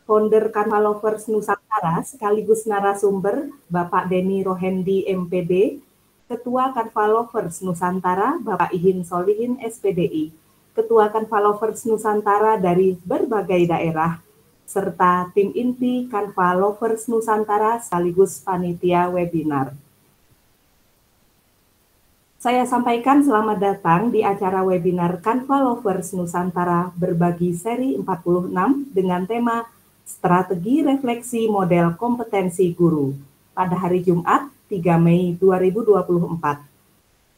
founder Canva Lovers Nusantara sekaligus narasumber Bapak Denny Rohendi MPD, Ketua Canva Lovers Nusantara Bapak Ihin Solihin SPDI, Ketua Canva Lovers Nusantara dari berbagai daerah, serta tim inti Canva Lovers Nusantara sekaligus panitia webinar. Saya sampaikan selamat datang di acara webinar Canva Lovers Nusantara berbagi seri 46 dengan tema Strategi Refleksi Model Kompetensi Guru pada hari Jumat 3 Mei 2024.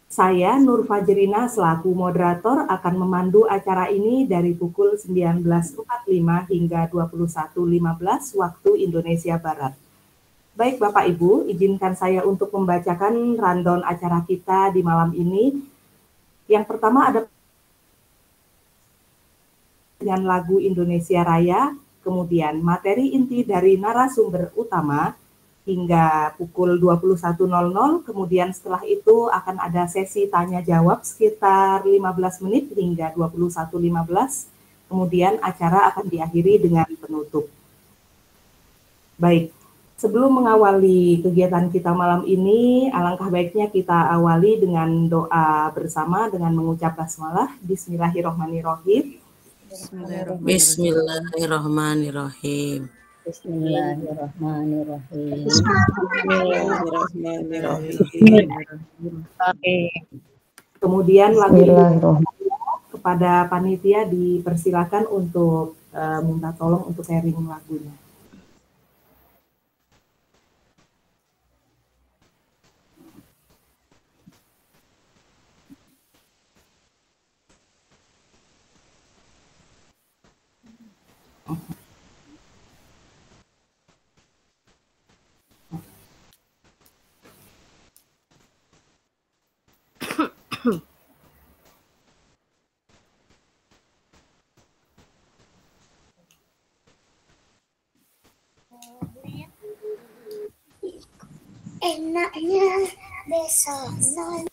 Saya Nur Fajrina selaku moderator akan memandu acara ini dari pukul 19.45 hingga 21.15 waktu Indonesia Barat. Baik Bapak Ibu, izinkan saya untuk membacakan rundown acara kita di malam ini. Yang pertama ada dengan lagu Indonesia Raya, kemudian materi inti dari narasumber utama hingga pukul 21.00, kemudian setelah itu akan ada sesi tanya jawab sekitar 15 menit hingga 21.15, kemudian acara akan diakhiri dengan penutup. Baik. Sebelum mengawali kegiatan kita malam ini, alangkah baiknya kita awali dengan doa bersama dengan mengucap basmalah. Bismillahirrahmanirrahim. Bismillahirrahmanirrahim. Bismillahirrahmanirrahim. Kemudian lagu kepada panitia dipersilakan untuk minta tolong untuk sharing lagunya. Enaknya besok non.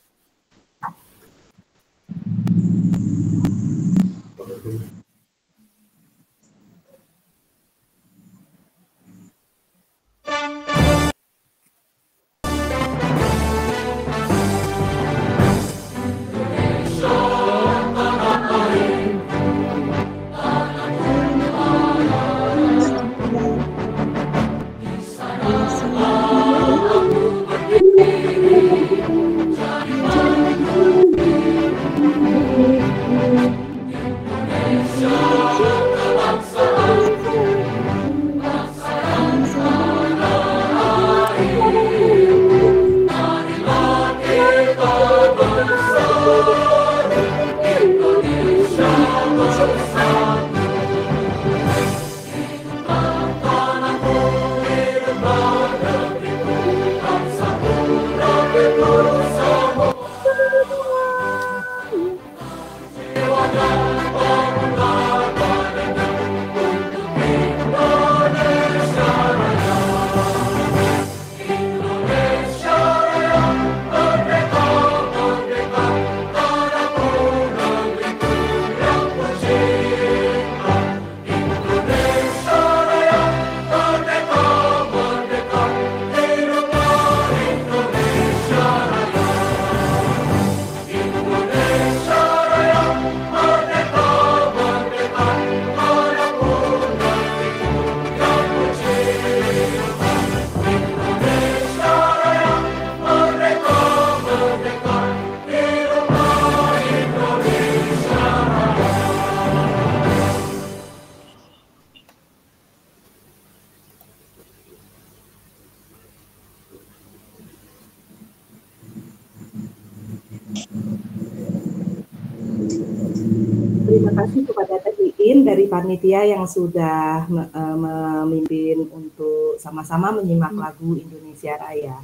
Terima kasih kepada Iin dari panitia yang sudah memimpin untuk sama-sama menyimak lagu Indonesia Raya.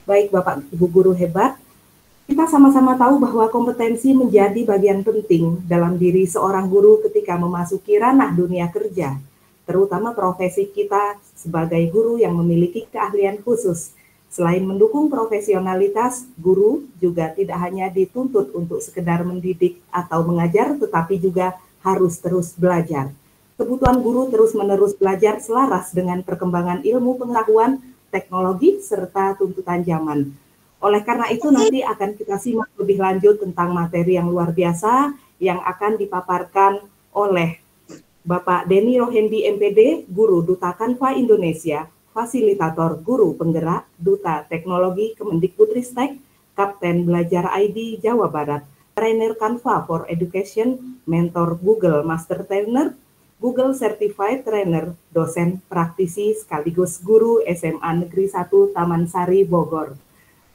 Baik Bapak Ibu guru hebat, kita sama-sama tahu bahwa kompetensi menjadi bagian penting dalam diri seorang guru ketika memasuki ranah dunia kerja, terutama profesi kita sebagai guru yang memiliki keahlian khusus. Selain mendukung profesionalitas, guru juga tidak hanya dituntut untuk sekedar mendidik atau mengajar, tetapi juga harus terus belajar. Kebutuhan guru terus-menerus belajar selaras dengan perkembangan ilmu pengetahuan, teknologi, serta tuntutan zaman. Oleh karena itu nanti akan kita simak lebih lanjut tentang materi yang luar biasa yang akan dipaparkan oleh Bapak Denny Rohendi MPD, Guru Duta Kanva Indonesia, Fasilitator Guru Penggerak, Duta Teknologi Kemendikbudristek, Kapten Belajar ID Jawa Barat, Trainer Canva for Education, Mentor Google Master Trainer, Google Certified Trainer, dosen praktisi sekaligus guru SMA Negeri 1 Taman Sari, Bogor.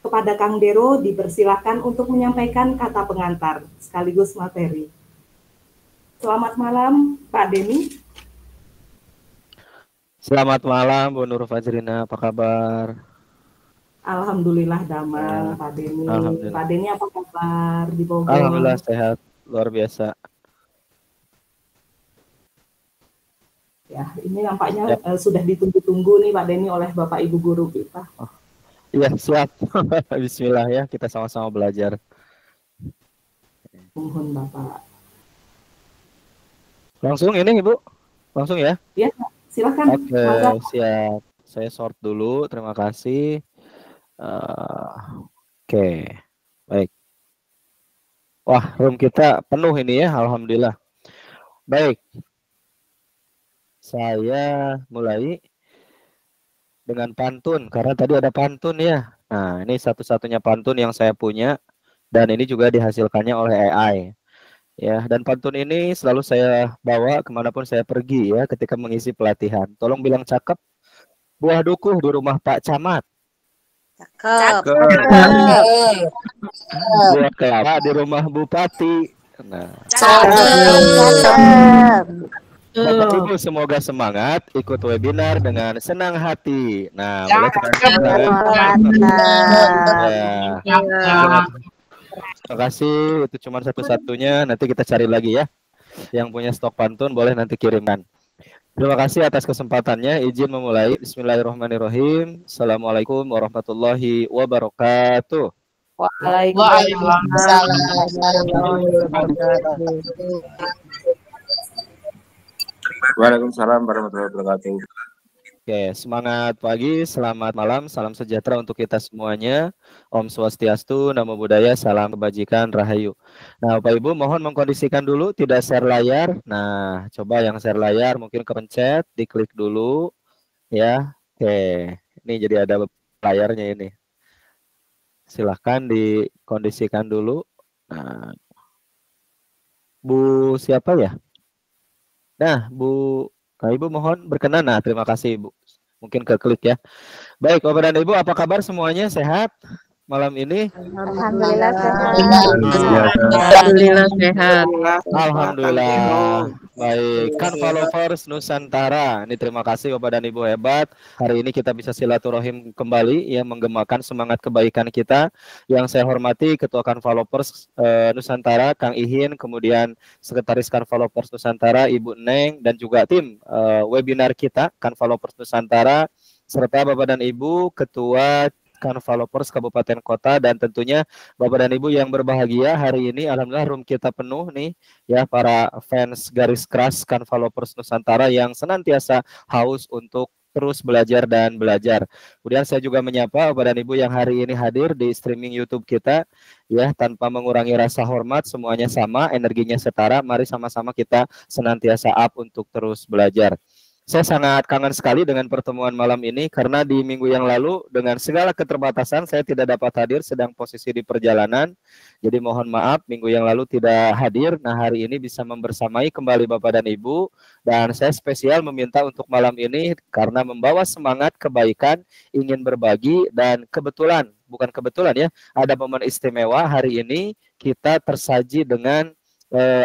Kepada Kang Dero dipersilahkan untuk menyampaikan kata pengantar sekaligus materi. Selamat malam, Pak Denny. Selamat malam, Bu Nur Fajrina. Apa kabar? Alhamdulillah damang, Pak Denny. Pak Denny apa kabar di Bogor? Alhamdulillah sehat, luar biasa. Ya, ini nampaknya sudah ditunggu-tunggu nih Pak Denny oleh Bapak Ibu guru kita. Iya, siap. Bismillah ya, kita sama-sama belajar. Mohon Bapak. Langsung ini Ibu? Langsung ya? Iya, silakan. Oke, siap. Saya sort dulu, terima kasih. Oke, baik. Wah, room kita penuh ini ya, alhamdulillah. Baik. Saya mulai dengan pantun, karena tadi ada pantun ya. Nah, ini satu-satunya pantun yang saya punya, dan ini juga dihasilkannya oleh AI. Ya, dan pantun ini selalu saya bawa kemanapun saya pergi ya, ketika mengisi pelatihan. Tolong bilang cakep. Buah dukuh di rumah Pak Camat. Cakep. Buah kelapa di rumah Bupati. Nah, Cakep. Bapak Ibu semoga semangat ikut webinar dengan senang hati. Nah, boleh terima kasih. Itu cuma satu-satunya. Nanti kita cari lagi ya. Yang punya stok pantun boleh nanti kirimkan. Terima kasih atas kesempatannya. Izin memulai. Bismillahirrahmanirrahim. Assalamualaikum warahmatullahi wabarakatuh. Waalaikumsalam. Waalaikumsalam warahmatullahi wabarakatuh. Oke, semangat pagi, selamat malam, salam sejahtera untuk kita semuanya. Om Swastiastu, Namo Buddhaya, salam kebajikan, Rahayu. Nah, Bapak Ibu mohon mengkondisikan dulu, tidak share layar. Nah, coba yang share layar mungkin kepencet, diklik dulu. Ya, oke. Ini jadi ada layarnya ini. Silahkan dikondisikan dulu. Nah, Bu siapa ya? Nah, Bu Ibu mohon berkenan. Nah, terima kasih Ibu. Mungkin keklik ya. Baik, Bapak dan Ibu, apa kabar semuanya? Sehat malam ini? Alhamdulillah sehat. Alhamdulillah sehat. Alhamdulillah. Baik, Kanva Lovers Nusantara. Ini terima kasih Bapak dan Ibu hebat. Hari ini kita bisa silaturahim kembali yang menggemakan semangat kebaikan kita. Yang saya hormati Ketua Kanva Lovers Nusantara Kang Ihin, kemudian Sekretaris Kanva Lovers Nusantara Ibu Neng, dan juga tim webinar kita Kanva Lovers Nusantara, serta Bapak dan Ibu Ketua Kanva Lovers Kabupaten Kota, dan tentunya Bapak dan Ibu yang berbahagia hari ini. Alhamdulillah room kita penuh nih ya, para fans garis keras Kanva Lovers Nusantara yang senantiasa haus untuk terus belajar dan belajar. Kemudian saya juga menyapa Bapak dan Ibu yang hari ini hadir di streaming YouTube kita ya, tanpa mengurangi rasa hormat, semuanya sama, energinya setara. Mari sama-sama kita senantiasa up untuk terus belajar. Saya sangat kangen sekali dengan pertemuan malam ini, karena di minggu yang lalu dengan segala keterbatasan saya tidak dapat hadir, sedang posisi di perjalanan. Jadi mohon maaf minggu yang lalu tidak hadir. Nah, hari ini bisa membersamai kembali Bapak dan Ibu, dan saya spesial meminta untuk malam ini karena membawa semangat kebaikan, ingin berbagi, dan bukan kebetulan ya, ada momen istimewa hari ini kita tersaji dengan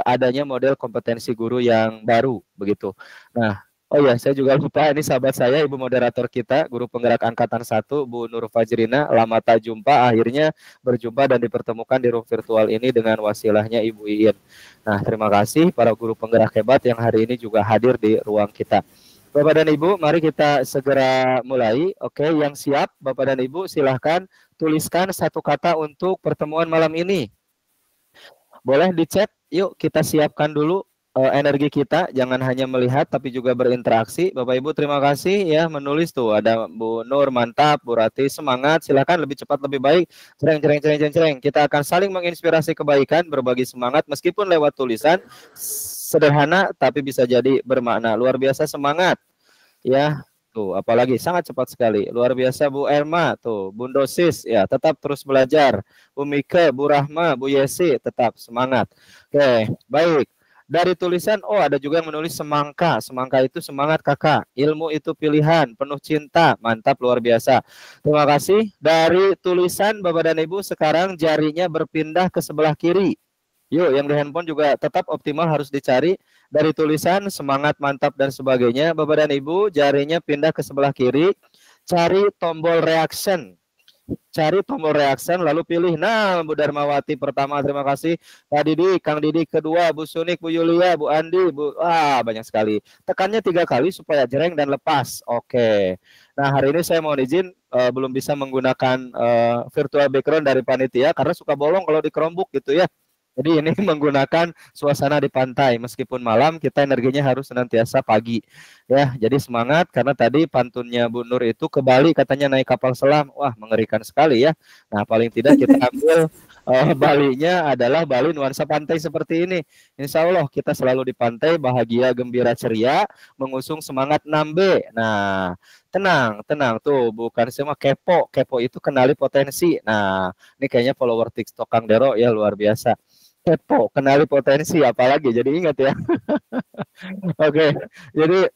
adanya model kompetensi guru yang baru begitu. Nah, oh ya, saya juga lupa, ini sahabat saya, Ibu moderator kita, Guru Penggerak Angkatan 1, Bu Nur Fajrina. Lama tak jumpa, akhirnya berjumpa dan dipertemukan di room virtual ini dengan wasilahnya Ibu Iin. Nah, terima kasih para guru penggerak hebat yang hari ini juga hadir di ruang kita. Bapak dan Ibu, mari kita segera mulai. Oke, yang siap, Bapak dan Ibu, silahkan tuliskan satu kata untuk pertemuan malam ini. Boleh di chat, yuk kita siapkan dulu energi kita, jangan hanya melihat tapi juga berinteraksi. Bapak Ibu terima kasih ya menulis tuh, ada Bu Nur mantap, Bu Rati semangat, silakan lebih cepat lebih baik. Cereng cereng cereng cereng cereng. Kita akan saling menginspirasi kebaikan, berbagi semangat meskipun lewat tulisan sederhana tapi bisa jadi bermakna. Luar biasa semangat ya. Tuh, apalagi sangat cepat sekali. Luar biasa Bu Elma, tuh, Bun Dosis ya, tetap terus belajar. Bu Mika, Bu Rahma, Bu Yesi, tetap semangat. Oke, baik. Dari tulisan, oh ada juga yang menulis semangka. Semangka itu semangat kakak. Ilmu itu pilihan, penuh cinta. Mantap, luar biasa. Terima kasih. Dari tulisan Bapak dan Ibu, sekarang jarinya berpindah ke sebelah kiri. Yuk, yang di handphone juga tetap optimal harus dicari. Dari tulisan, semangat, mantap, dan sebagainya. Bapak dan Ibu, jarinya pindah ke sebelah kiri. Cari tombol reaction. Cari tombol reaction, lalu pilih. Nah, Bu Darmawati pertama, terima kasih. Pak Didi, Kang Didi kedua, Bu Sunik, Bu Yulia, Bu Andi, banyak sekali. Tekannya 3 kali supaya jereng dan lepas. Oke. Nah, hari ini saya mohon izin, belum bisa menggunakan virtual background dari panitia, karena suka bolong kalau di Chromebook gitu ya. Jadi ini menggunakan suasana di pantai, meskipun malam kita energinya harus senantiasa pagi. Ya, jadi semangat karena tadi pantunnya Bu Nur itu ke Bali katanya naik kapal selam. Wah, mengerikan sekali ya. Nah, paling tidak kita ambil Balinya adalah Bali nuansa pantai seperti ini. Insya Allah kita selalu di pantai, bahagia, gembira, ceria, mengusung semangat 6B. Nah, tenang, tenang tuh, bukan semua kepo. Kepo itu kenali potensi. Nah, ini kayaknya follower TikTok Kang Dero ya, luar biasa. Kepo, kenali potensi, apalagi jadi ingat ya. Oke, jadi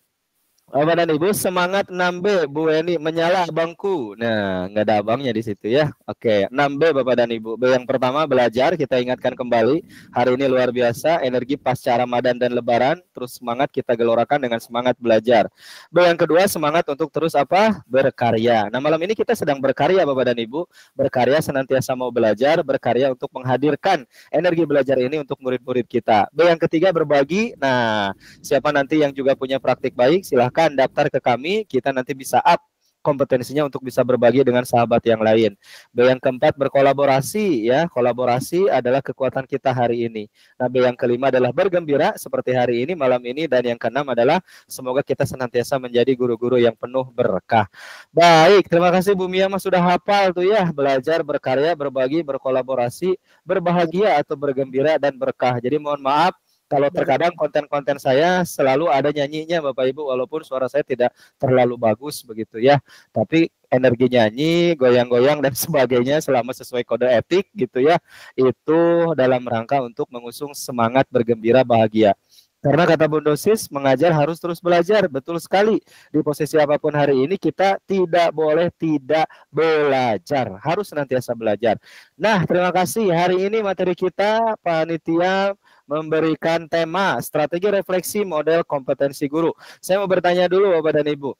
Bapak dan Ibu semangat 6B, Bu Eni menyala abangku. Nah, nggak ada abangnya di situ ya. Oke, 6B Bapak dan Ibu. B yang pertama belajar, kita ingatkan kembali. Hari ini luar biasa, energi pasca Ramadan dan Lebaran, terus semangat kita gelorakan dengan semangat belajar. B yang kedua semangat untuk terus apa? Berkarya. Nah, malam ini kita sedang berkarya Bapak dan Ibu. Berkarya senantiasa mau belajar, berkarya untuk menghadirkan energi belajar ini untuk murid-murid kita. B yang ketiga berbagi. Nah, siapa nanti yang juga punya praktik baik, silahkan daftar ke kami, kita nanti bisa up kompetensinya untuk bisa berbagi dengan sahabat yang lain. B yang keempat berkolaborasi ya, kolaborasi adalah kekuatan kita hari ini. Nah, B yang kelima adalah bergembira seperti hari ini, malam ini, dan yang keenam adalah semoga kita senantiasa menjadi guru-guru yang penuh berkah. Baik, terima kasih Bu Mia mas sudah hafal tuh ya, belajar, berkarya, berbagi, berkolaborasi, berbahagia atau bergembira dan berkah. Jadi mohon maaf kalau terkadang konten-konten saya selalu ada nyanyinya Bapak Ibu, walaupun suara saya tidak terlalu bagus begitu ya. Tapi energi nyanyi, goyang-goyang dan sebagainya selama sesuai kode etik gitu ya. Itu dalam rangka untuk mengusung semangat bergembira bahagia. Karena kata Bun Dosis, mengajar harus terus belajar. Betul sekali. Di posisi apapun hari ini kita tidak boleh tidak belajar. Harus senantiasa belajar. Nah, terima kasih. Hari ini materi kita panitia memberikan tema strategi refleksi model kompetensi guru. Saya mau bertanya dulu Bapak dan Ibu.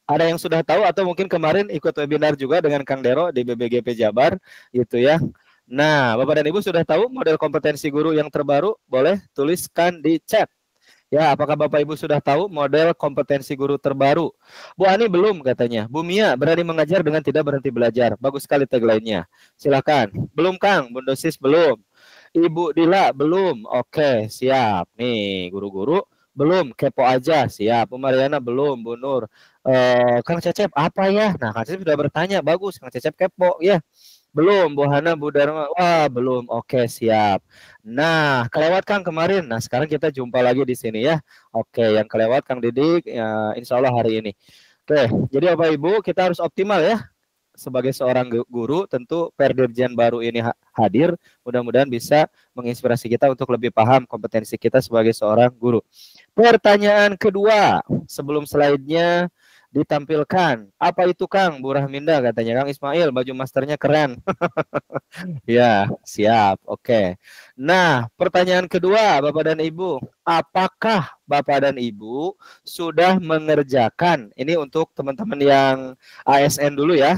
Ada yang sudah tahu atau mungkin kemarin ikut webinar juga dengan Kang Dero di BBGP Jabar gitu ya. Nah, Bapak dan Ibu sudah tahu model kompetensi guru yang terbaru? Boleh tuliskan di chat. Ya, apakah Bapak Ibu sudah tahu model kompetensi guru terbaru? Bu Ani belum katanya. Bu Mia berani mengajar dengan tidak berhenti belajar. Bagus sekali tagline-nya. Silakan. Belum Kang, Bun Dosis belum. Ibu Dila belum. Oke, siap. Nih, guru-guru belum. Kepo aja, siap. Bu Mariana belum. Bu Nur. Kang Cecep apa ya? Nah, Kang Cecep sudah bertanya. Bagus, Kang Cecep kepo ya. Belum, Bu Hana, Bu Dharma. Wah, belum. Oke, siap. Nah, kelewat Kang kemarin. Nah, sekarang kita jumpa lagi di sini ya. Oke, yang kelewat Kang Didik, ya, insya Allah hari ini. Oke, jadi Bapak Ibu, kita harus optimal ya. Sebagai seorang guru, tentu Perdirjen baru ini hadir. Mudah-mudahan bisa menginspirasi kita untuk lebih paham kompetensi kita sebagai seorang guru. Pertanyaan kedua, sebelum slide-nya ditampilkan. Apa itu Kang? Bu Rahminda katanya. Kang Ismail, baju masternya keren. Ya, siap. Oke. Nah, pertanyaan kedua, Bapak dan Ibu. Apakah Bapak dan Ibu sudah mengerjakan, ini untuk teman-teman yang ASN dulu ya.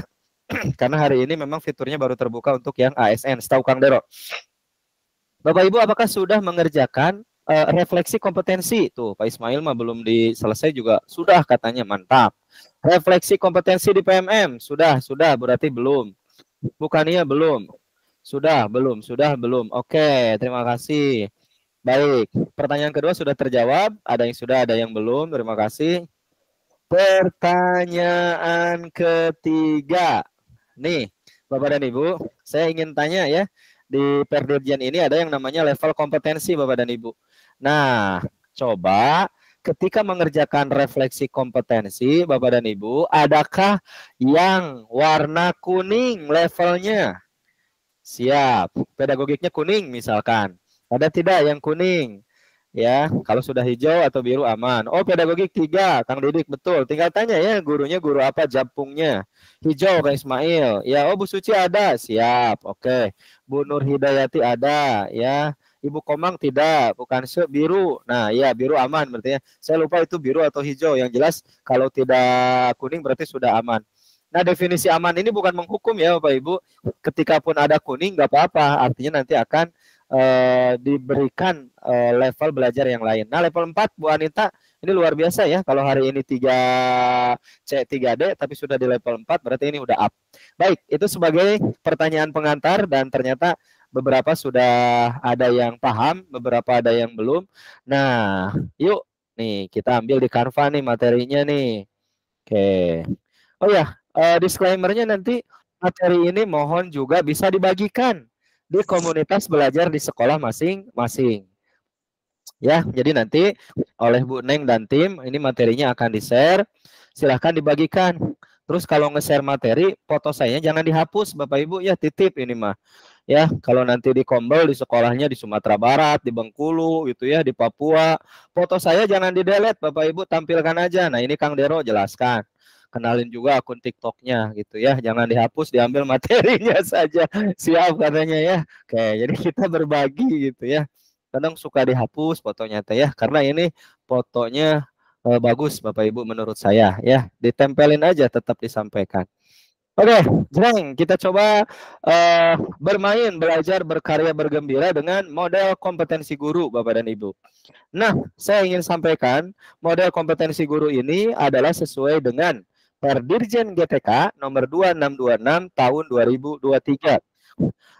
Karena hari ini memang fiturnya baru terbuka untuk yang ASN. Setahu Kang Dero. Bapak Ibu apakah sudah mengerjakan refleksi kompetensi? Tuh, Pak Ismail mah belum diselesai juga. Sudah katanya, mantap. Refleksi kompetensi di PMM. Sudah, berarti belum. Bukannya belum. Sudah, belum. Oke, terima kasih. Baik, pertanyaan kedua sudah terjawab. Ada yang sudah, ada yang belum. Terima kasih. Pertanyaan ketiga. Nih, Bapak dan Ibu, saya ingin tanya ya. Di Perdirjen ini ada yang namanya level kompetensi, Bapak dan Ibu. Nah, coba ketika mengerjakan refleksi kompetensi, Bapak dan Ibu, adakah yang warna kuning levelnya? Siap. Pedagogiknya kuning misalkan. Ada tidak yang kuning? Ya, kalau sudah hijau atau biru aman. Oh, pedagogik 3, Kang Didik, betul. Tinggal tanya ya, gurunya guru apa, japungnya. Hijau, Kang Ismail. Ya, oh Bu Suci ada, siap. Oke. Bu Nur Hidayati ada, ya. Ibu Komang tidak, bukan biru. Nah, ya biru aman berarti ya. Saya lupa itu biru atau hijau. Yang jelas kalau tidak kuning berarti sudah aman. Nah, definisi aman ini bukan menghukum ya Bapak Ibu. Ketika pun ada kuning nggak apa-apa. Artinya nanti akan diberikan level belajar yang lain. Nah, level 4 Bu Anita, ini luar biasa ya. Kalau hari ini 3C 3D tapi sudah di level 4 berarti ini udah up. Baik, itu sebagai pertanyaan pengantar dan ternyata beberapa sudah ada yang paham, beberapa ada yang belum. Nah, yuk nih kita ambil di Canva nih materinya nih. Oke. Oh ya, disclaimer-nya nanti materi ini mohon juga bisa dibagikan di komunitas belajar di sekolah masing-masing. Ya, jadi nanti oleh Bu Neng dan tim ini materinya akan di-share. Silahkan dibagikan. Terus kalau nge-share materi, foto saya jangan dihapus Bapak Ibu ya, titip ini mah. Ya, kalau nanti di Kombel di sekolahnya di Sumatera Barat, di Bengkulu gitu ya, di Papua, foto saya jangan di-delete Bapak Ibu, tampilkan aja. Nah, ini Kang Dero jelaskan. Kenalin juga akun TikToknya gitu ya, jangan dihapus, diambil materinya saja. Siap katanya ya. Oke, jadi kita berbagi gitu ya. Kadang suka dihapus fotonya teh ya, karena ini fotonya bagus Bapak Ibu menurut saya ya. Ditempelin aja, tetap disampaikan. Oke, Jreng, kita coba bermain, belajar, berkarya, bergembira dengan model kompetensi guru Bapak dan Ibu. Nah, saya ingin sampaikan model kompetensi guru ini adalah sesuai dengan Perdirjen GTK nomor 2626 tahun 2023.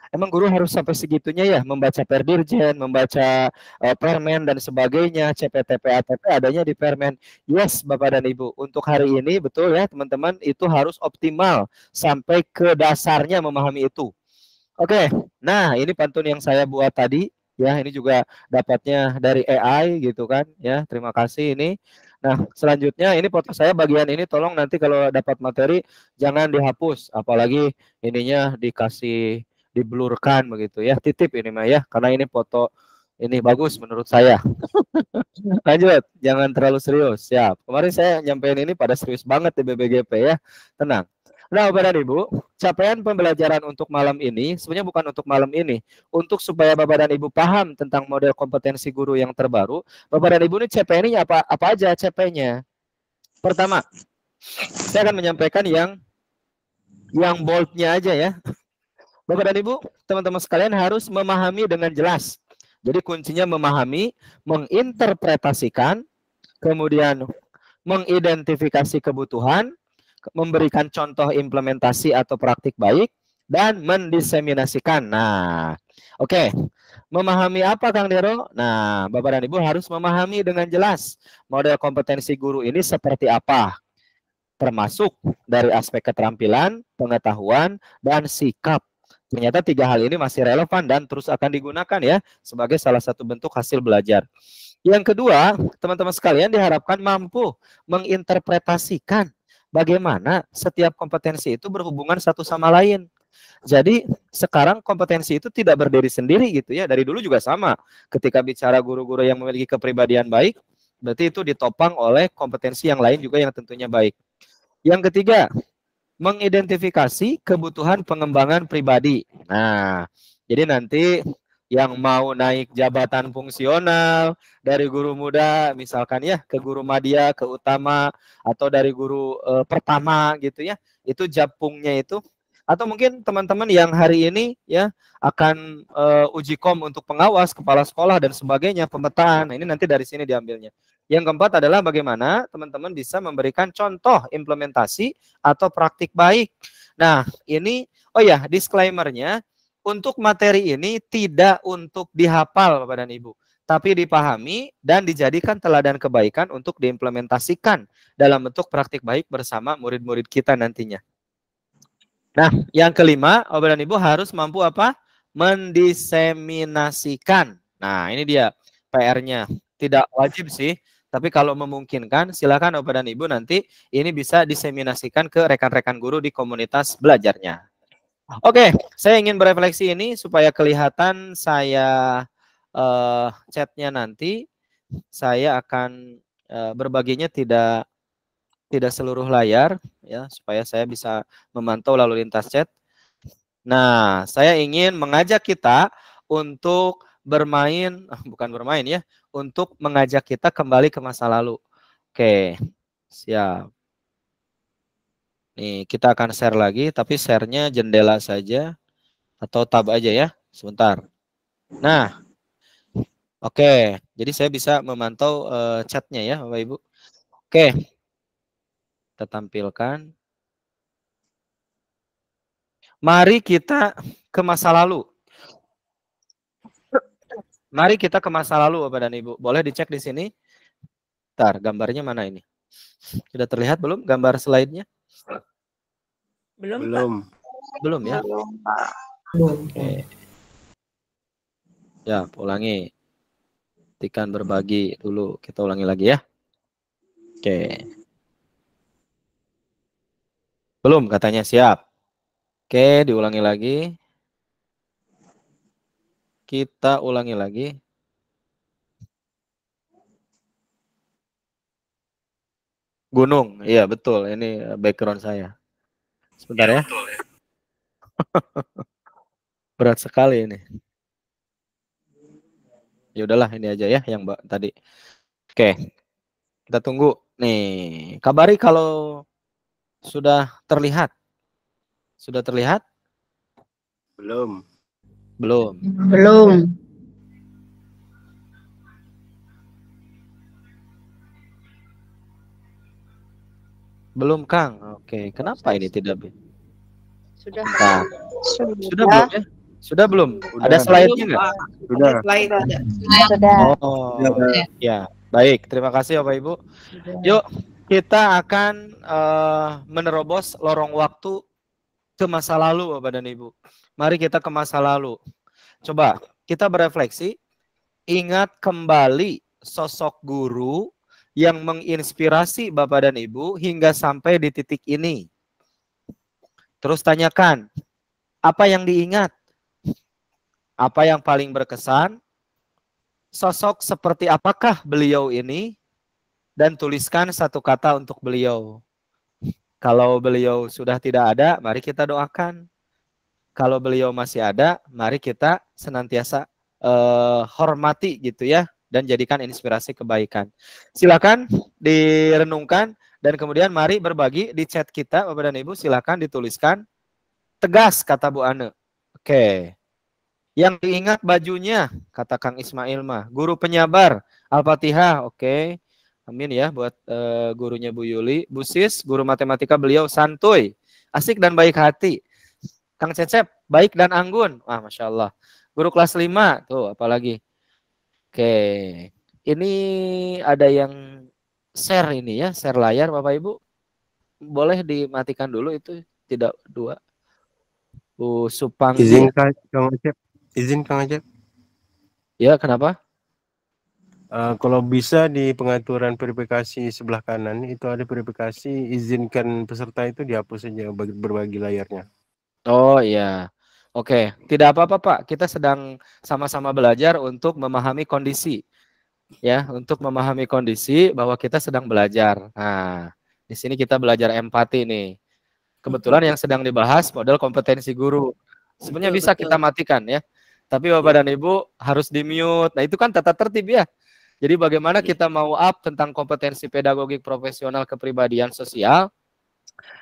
Emang guru harus sampai segitunya ya membaca Perdirjen, membaca Permen dan sebagainya, CPTP, ATP adanya di Permen. Yes, Bapak dan Ibu, untuk hari ini betul ya teman-teman, itu harus optimal sampai ke dasarnya memahami itu. Oke, nah ini pantun yang saya buat tadi ya, ini juga dapatnya dari AI gitu kan ya. Terima kasih ini. Nah, selanjutnya ini foto saya bagian ini tolong nanti kalau dapat materi jangan dihapus, apalagi ininya dikasih diblurkan begitu ya. Titip ini mah ya, karena ini foto ini bagus menurut saya. Lanjut, jangan terlalu serius. Siap. Kemarin saya nyampein ini pada serius banget di BBGP ya. Tenang. Nah, Bapak dan Ibu, capaian pembelajaran untuk malam ini sebenarnya bukan untuk malam ini. Untuk supaya Bapak dan Ibu paham tentang model kompetensi guru yang terbaru, Bapak dan Ibu ini CP-nya apa aja CP-nya? Pertama, saya akan menyampaikan yang bold-nya aja ya. Bapak dan Ibu, teman-teman sekalian harus memahami dengan jelas. Jadi kuncinya memahami, menginterpretasikan, kemudian mengidentifikasi kebutuhan, memberikan contoh implementasi atau praktik baik, dan mendiseminasikan. Nah, oke. Memahami apa Kang Dero? Nah, Bapak dan Ibu harus memahami dengan jelas model kompetensi guru ini seperti apa. Termasuk dari aspek keterampilan, pengetahuan, dan sikap. Ternyata 3 hal ini masih relevan dan terus akan digunakan ya sebagai salah satu bentuk hasil belajar. Yang kedua, teman-teman sekalian diharapkan mampu menginterpretasikan bagaimana setiap kompetensi itu berhubungan satu sama lain. Jadi sekarang kompetensi itu tidak berdiri sendiri gitu ya. Dari dulu juga sama. Ketika bicara guru-guru yang memiliki kepribadian baik, berarti itu ditopang oleh kompetensi yang lain juga yang tentunya baik. Yang ketiga, mengidentifikasi kebutuhan pengembangan pribadi. Nah, jadi nanti yang mau naik jabatan fungsional dari guru muda misalkan ya ke guru madya, ke utama, atau dari guru pertama gitu ya, itu japungnya itu. Atau mungkin teman-teman yang hari ini ya akan uji kom untuk pengawas, kepala sekolah dan sebagainya, pemetaan. Nah, ini nanti dari sini diambilnya. Yang keempat adalah bagaimana teman-teman bisa memberikan contoh implementasi atau praktik baik. Nah, ini oh ya, disclaimer-nya untuk materi ini tidak untuk dihafal Bapak dan Ibu, tapi dipahami dan dijadikan teladan kebaikan untuk diimplementasikan dalam bentuk praktik baik bersama murid-murid kita nantinya. Nah, yang kelima, Bapak dan Ibu harus mampu apa? Mendiseminasikan. Nah, ini dia PR-nya. Tidak wajib sih, tapi kalau memungkinkan, silakan Bapak dan Ibu nanti ini bisa diseminasikan ke rekan-rekan guru di komunitas belajarnya. Oke, saya ingin berefleksi ini supaya kelihatan saya chatnya nanti. Saya akan berbaginya tidak seluruh layar ya, supaya saya bisa memantau lalu lintas chat. Nah, saya ingin mengajak kita untuk bermain, bukan bermain ya, untuk mengajak kita kembali ke masa lalu. Oke, siap. Nih, kita akan share lagi, tapi share-nya jendela saja atau tab aja ya, sebentar. Nah, oke, jadi saya bisa memantau chatnya ya, Bapak Ibu. Oke, kita tampilkan. Mari kita ke masa lalu. Mari kita ke masa lalu, Bapak dan Ibu. Boleh dicek di sini? Bentar, gambarnya mana ini? Sudah terlihat belum gambar slide-nya? Belum. Belum ya? Oke. Ya, ulangi. Tekan berbagi dulu. Kita ulangi lagi ya. Oke. Belum katanya, siap. Oke, diulangi lagi. Kita ulangi lagi. Gunung, iya betul. Ini background saya. Sebentar ya. Berat sekali ini. Ya udahlah, ini aja ya yang tadi. Oke. Kita tunggu. Nih, kabari kalau sudah terlihat. Sudah terlihat? Belum. Belum. Belum. Belum, Kang. Oke, kenapa ini tidak? Sudah. Nah, sudah belum ya? Sudah belum? Ada slide-nya nggak? Sudah. Slide ada. Sudah. Oh, ya. Baik, terima kasih Bapak Ibu. Yuk, kita akan menerobos lorong waktu ke masa lalu Bapak dan Ibu. Mari kita ke masa lalu. Coba kita berefleksi, ingat kembali sosok guru yang menginspirasi Bapak dan Ibu hingga sampai di titik ini. Terus tanyakan, apa yang diingat? Apa yang paling berkesan? Sosok seperti apakah beliau ini? Dan tuliskan satu kata untuk beliau. Kalau beliau sudah tidak ada, mari kita doakan. Kalau beliau masih ada, mari kita senantiasa hormati gitu ya, dan jadikan inspirasi kebaikan. Silakan direnungkan dan kemudian mari berbagi di chat kita, Bapak dan Ibu. Silakan dituliskan. Tegas kata Bu Ane. Oke. Yang diingat bajunya, kata Kang Ismail mah. Guru penyabar, Al-Fatihah. Oke. Amin ya buat gurunya Bu Yuli. Bu Sis, guru matematika beliau santuy, asik dan baik hati. Kang Cecep, baik dan anggun. Wah, Masya Allah. Guru kelas 5, tuh apalagi. Oke. Ini ada yang share ini ya, share layar Bapak Ibu. Boleh dimatikan dulu itu, tidak dua. Bu Supang. Izin Kang Acep. Izin Kang Acep. Ya, kenapa? Kalau bisa di pengaturan verifikasi sebelah kanan itu ada verifikasi, izinkan peserta itu dihapus saja berbagi layarnya. Oh iya. Oke, tidak apa-apa Pak. Kita sedang sama-sama belajar untuk memahami kondisi. Ya, untuk memahami kondisi bahwa kita sedang belajar. Nah, di sini kita belajar empati nih. Kebetulan yang sedang dibahas model kompetensi guru. Sebenarnya bisa kita matikan ya. Tapi Bapak dan Ibu harus di-mute. Nah, itu kan tata tertib ya. Jadi bagaimana kita mau up tentang kompetensi pedagogik profesional kepribadian sosial.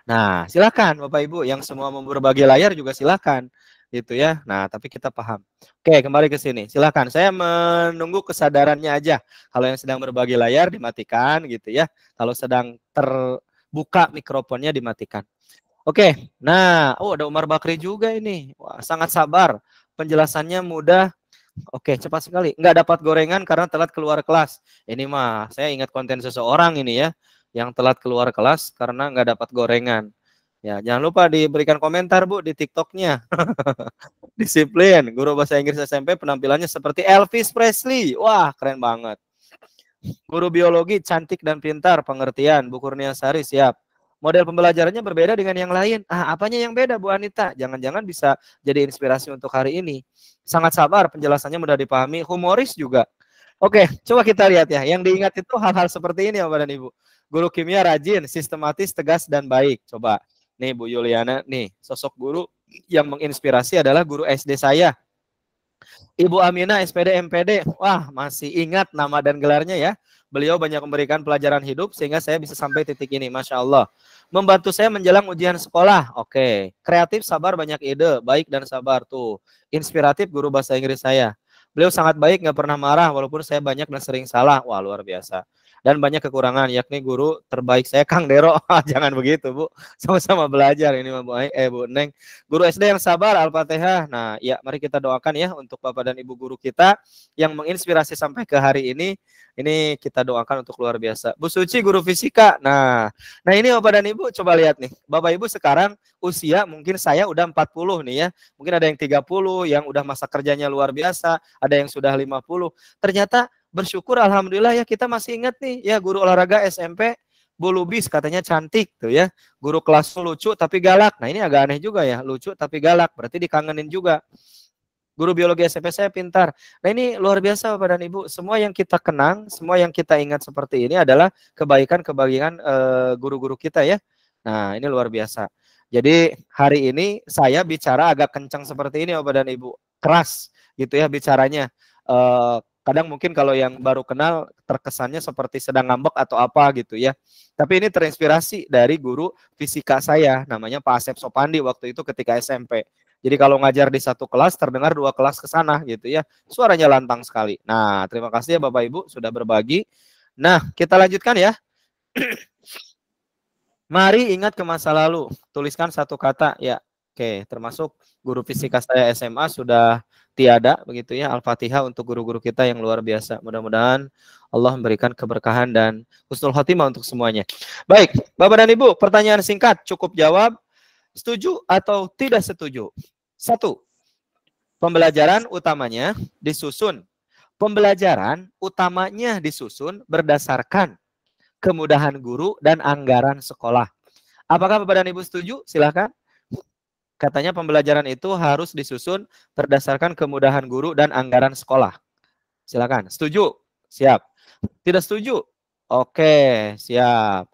Nah, silakan Bapak Ibu yang semua mau berbagi layar juga silakan. Gitu ya. Nah, tapi kita paham. Oke, kembali ke sini. Silakan. Saya menunggu kesadarannya aja. Kalau yang sedang berbagi layar dimatikan gitu ya. Kalau sedang terbuka mikrofonnya dimatikan. Oke. Nah, ada Umar Bakri juga ini. Wah, sangat sabar. Penjelasannya mudah, Oke, cepat sekali. Nggak dapat gorengan karena telat keluar kelas. Ini mah, saya ingat konten seseorang ini ya, yang telat keluar kelas karena nggak dapat gorengan. Ya, jangan lupa diberikan komentar Bu di TikToknya. Disiplin, guru bahasa Inggris SMP penampilannya seperti Elvis Presley. Wah, keren banget. Guru biologi cantik dan pintar, pengertian. Bu Kurniasari siap. Model pembelajarannya berbeda dengan yang lain. Apanya yang beda Bu Anita? Jangan-jangan bisa jadi inspirasi untuk hari ini. Sangat sabar, penjelasannya mudah dipahami, humoris juga. Oke, coba kita lihat ya. Yang diingat itu hal-hal seperti ini ya Bapak dan Ibu. Guru kimia rajin, sistematis, tegas, dan baik. Coba. Nih Bu Yuliana, nih sosok guru yang menginspirasi adalah guru SD saya. Ibu Aminah SPD MPD. Wah, masih ingat nama dan gelarnya ya. Beliau banyak memberikan pelajaran hidup sehingga saya bisa sampai titik ini. Masya Allah. Membantu saya menjelang ujian sekolah. Oke. Kreatif, sabar, banyak ide. Baik dan sabar. Tuh. Inspiratif guru bahasa Inggris saya. Beliau sangat baik, nggak pernah marah. Walaupun saya banyak dan sering salah. Wah, luar biasa. Dan banyak kekurangan, yakni guru terbaik saya Kang Dero. Jangan begitu Bu. Sama-sama belajar ini Bu Neng. Guru SD yang sabar, Al-Fatihah. Nah, ya mari kita doakan ya untuk Bapak dan Ibu guru kita yang menginspirasi sampai ke hari ini. Ini kita doakan untuk luar biasa. Bu Suci guru fisika. Nah ini Bapak dan Ibu coba lihat nih. Bapak Ibu sekarang usia mungkin saya udah 40 nih ya. Mungkin ada yang 30 yang udah masa kerjanya luar biasa, ada yang sudah 50. Ternyata bersyukur alhamdulillah ya kita masih ingat nih ya guru olahraga SMP Bu Lubis katanya cantik tuh ya. Guru kelas lucu tapi galak. Nah ini agak aneh juga ya, lucu tapi galak. Berarti dikangenin juga. Guru biologi SMP saya pintar. Nah ini luar biasa Bapak dan Ibu. Semua yang kita kenang, semua yang kita ingat seperti ini adalah kebaikan-kebaikan guru-guru kita ya. Nah ini luar biasa. Jadi hari ini saya bicara agak kencang seperti ini Bapak dan Ibu. Keras gitu ya bicaranya. Kadang mungkin kalau yang baru kenal terkesannya seperti sedang ngambek atau apa gitu ya. Tapi ini terinspirasi dari guru fisika saya, namanya Pak Asep Sopandi waktu itu ketika SMP. Jadi kalau ngajar di satu kelas terdengar 2 kelas ke sana gitu ya. Suaranya lantang sekali. Nah, terima kasih ya Bapak Ibu sudah berbagi. Nah, kita lanjutkan ya. Mari ingat ke masa lalu. Tuliskan satu kata ya. Oke, termasuk guru fisika saya SMA sudah tiada begitu ya. Al-Fatihah untuk guru-guru kita yang luar biasa. Mudah-mudahan Allah memberikan keberkahan dan husnul khotimah untuk semuanya. Baik, Bapak dan Ibu, pertanyaan singkat cukup jawab setuju atau tidak setuju. 1. Pembelajaran utamanya disusun. Pembelajaran utamanya disusun berdasarkan kemudahan guru dan anggaran sekolah. Apakah Bapak dan Ibu setuju? Silakan. Katanya pembelajaran itu harus disusun berdasarkan kemudahan guru dan anggaran sekolah. Silakan. Setuju? Siap. Tidak setuju? Oke, siap.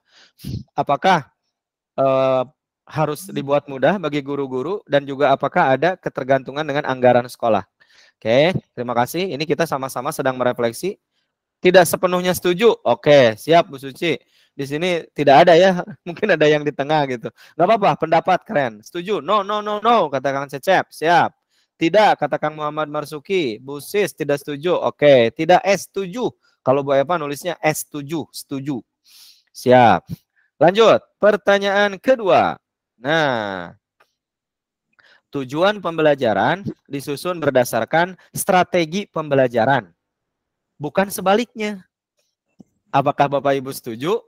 Apakah harus dibuat mudah bagi guru-guru dan juga apakah ada ketergantungan dengan anggaran sekolah? Oke, terima kasih. Ini kita sama-sama sedang merefleksi. Tidak sepenuhnya setuju. Oke, siap Bu Suci. Di sini tidak ada ya, mungkin ada yang di tengah gitu. Nggak apa-apa, pendapat keren. Setuju? No, no, no, no, kata Kang Cecep. Siap. Tidak, kata Kang Muhammad Marsuki. Bu Sis tidak setuju. Oke, tidak setuju. Kalau Bu Eva nulisnya setuju, setuju. Siap. Lanjut, pertanyaan kedua. Nah, tujuan pembelajaran disusun berdasarkan strategi pembelajaran. Bukan sebaliknya. Apakah Bapak Ibu setuju?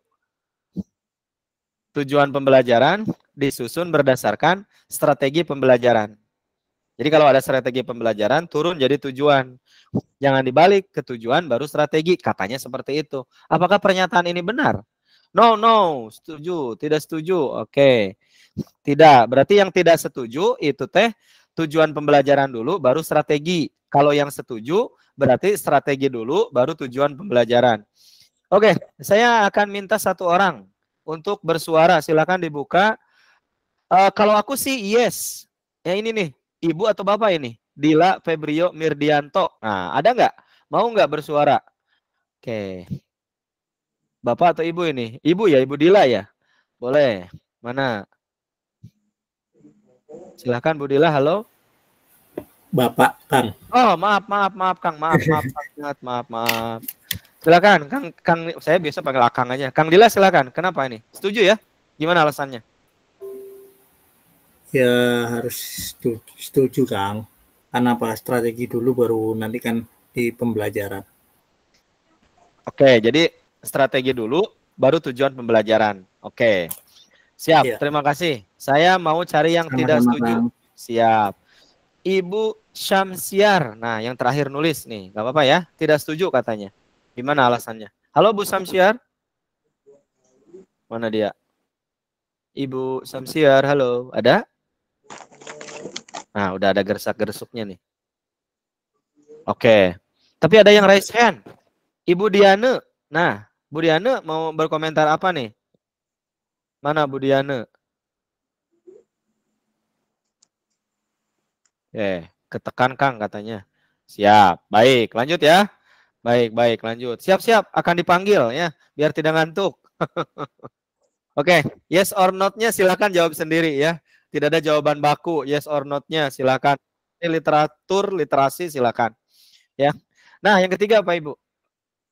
Tujuan pembelajaran disusun berdasarkan strategi pembelajaran. Jadi kalau ada strategi pembelajaran, turun jadi tujuan. Jangan dibalik, ke tujuan baru strategi. Katanya seperti itu. Apakah pernyataan ini benar? No, no, setuju, tidak setuju. Oke. Tidak, berarti yang tidak setuju itu tujuan pembelajaran dulu baru strategi. Kalau yang setuju berarti strategi dulu baru tujuan pembelajaran. Oke, saya akan minta satu orang untuk bersuara. Silakan dibuka. Kalau aku sih yes. Ya ini nih, Ibu atau Bapak ini? Dila Febrio Mirdianto. Nah, ada nggak? Mau nggak bersuara? Oke. Bapak atau Ibu ini? Ibu ya, Ibu Dila ya? Boleh. Mana? Silakan Bu Dila, halo. Bapak, Kang. Oh, maaf Kang, maaf. Silakan, Kang, saya biasa panggil Akang aja. Kang Dila silakan. Kenapa ini? Setuju ya? Gimana alasannya? Ya harus setuju, Kang. apa strategi dulu baru nanti kan di pembelajaran. Oke, jadi strategi dulu baru tujuan pembelajaran. Oke. Siap, Ya. terima kasih. Saya mau cari yang tidak Sama-sama, setuju. Kang. Siap. Ibu Syamsiar. Nah, yang terakhir nulis nih. Gak apa-apa ya. Tidak setuju katanya. Gimana alasannya? Halo Bu Syamsiar. Mana dia? Ibu Syamsiar, halo. Ada? Nah, udah ada gersak-gersuknya nih. Oke. Tapi ada yang raise hand. Ibu Diane. Nah, Bu Diane mau berkomentar apa nih? Mana Bu Diane? Ketekan Kang katanya. Siap. Baik, lanjut ya. Baik, lanjut. Siap-siap akan dipanggil ya, biar tidak ngantuk. Oke, yes or not-nya silakan jawab sendiri ya. Tidak ada jawaban baku, yes or not-nya silakan. Ini literatur, literasi silakan. Ya. Nah, yang ketiga Pak Ibu.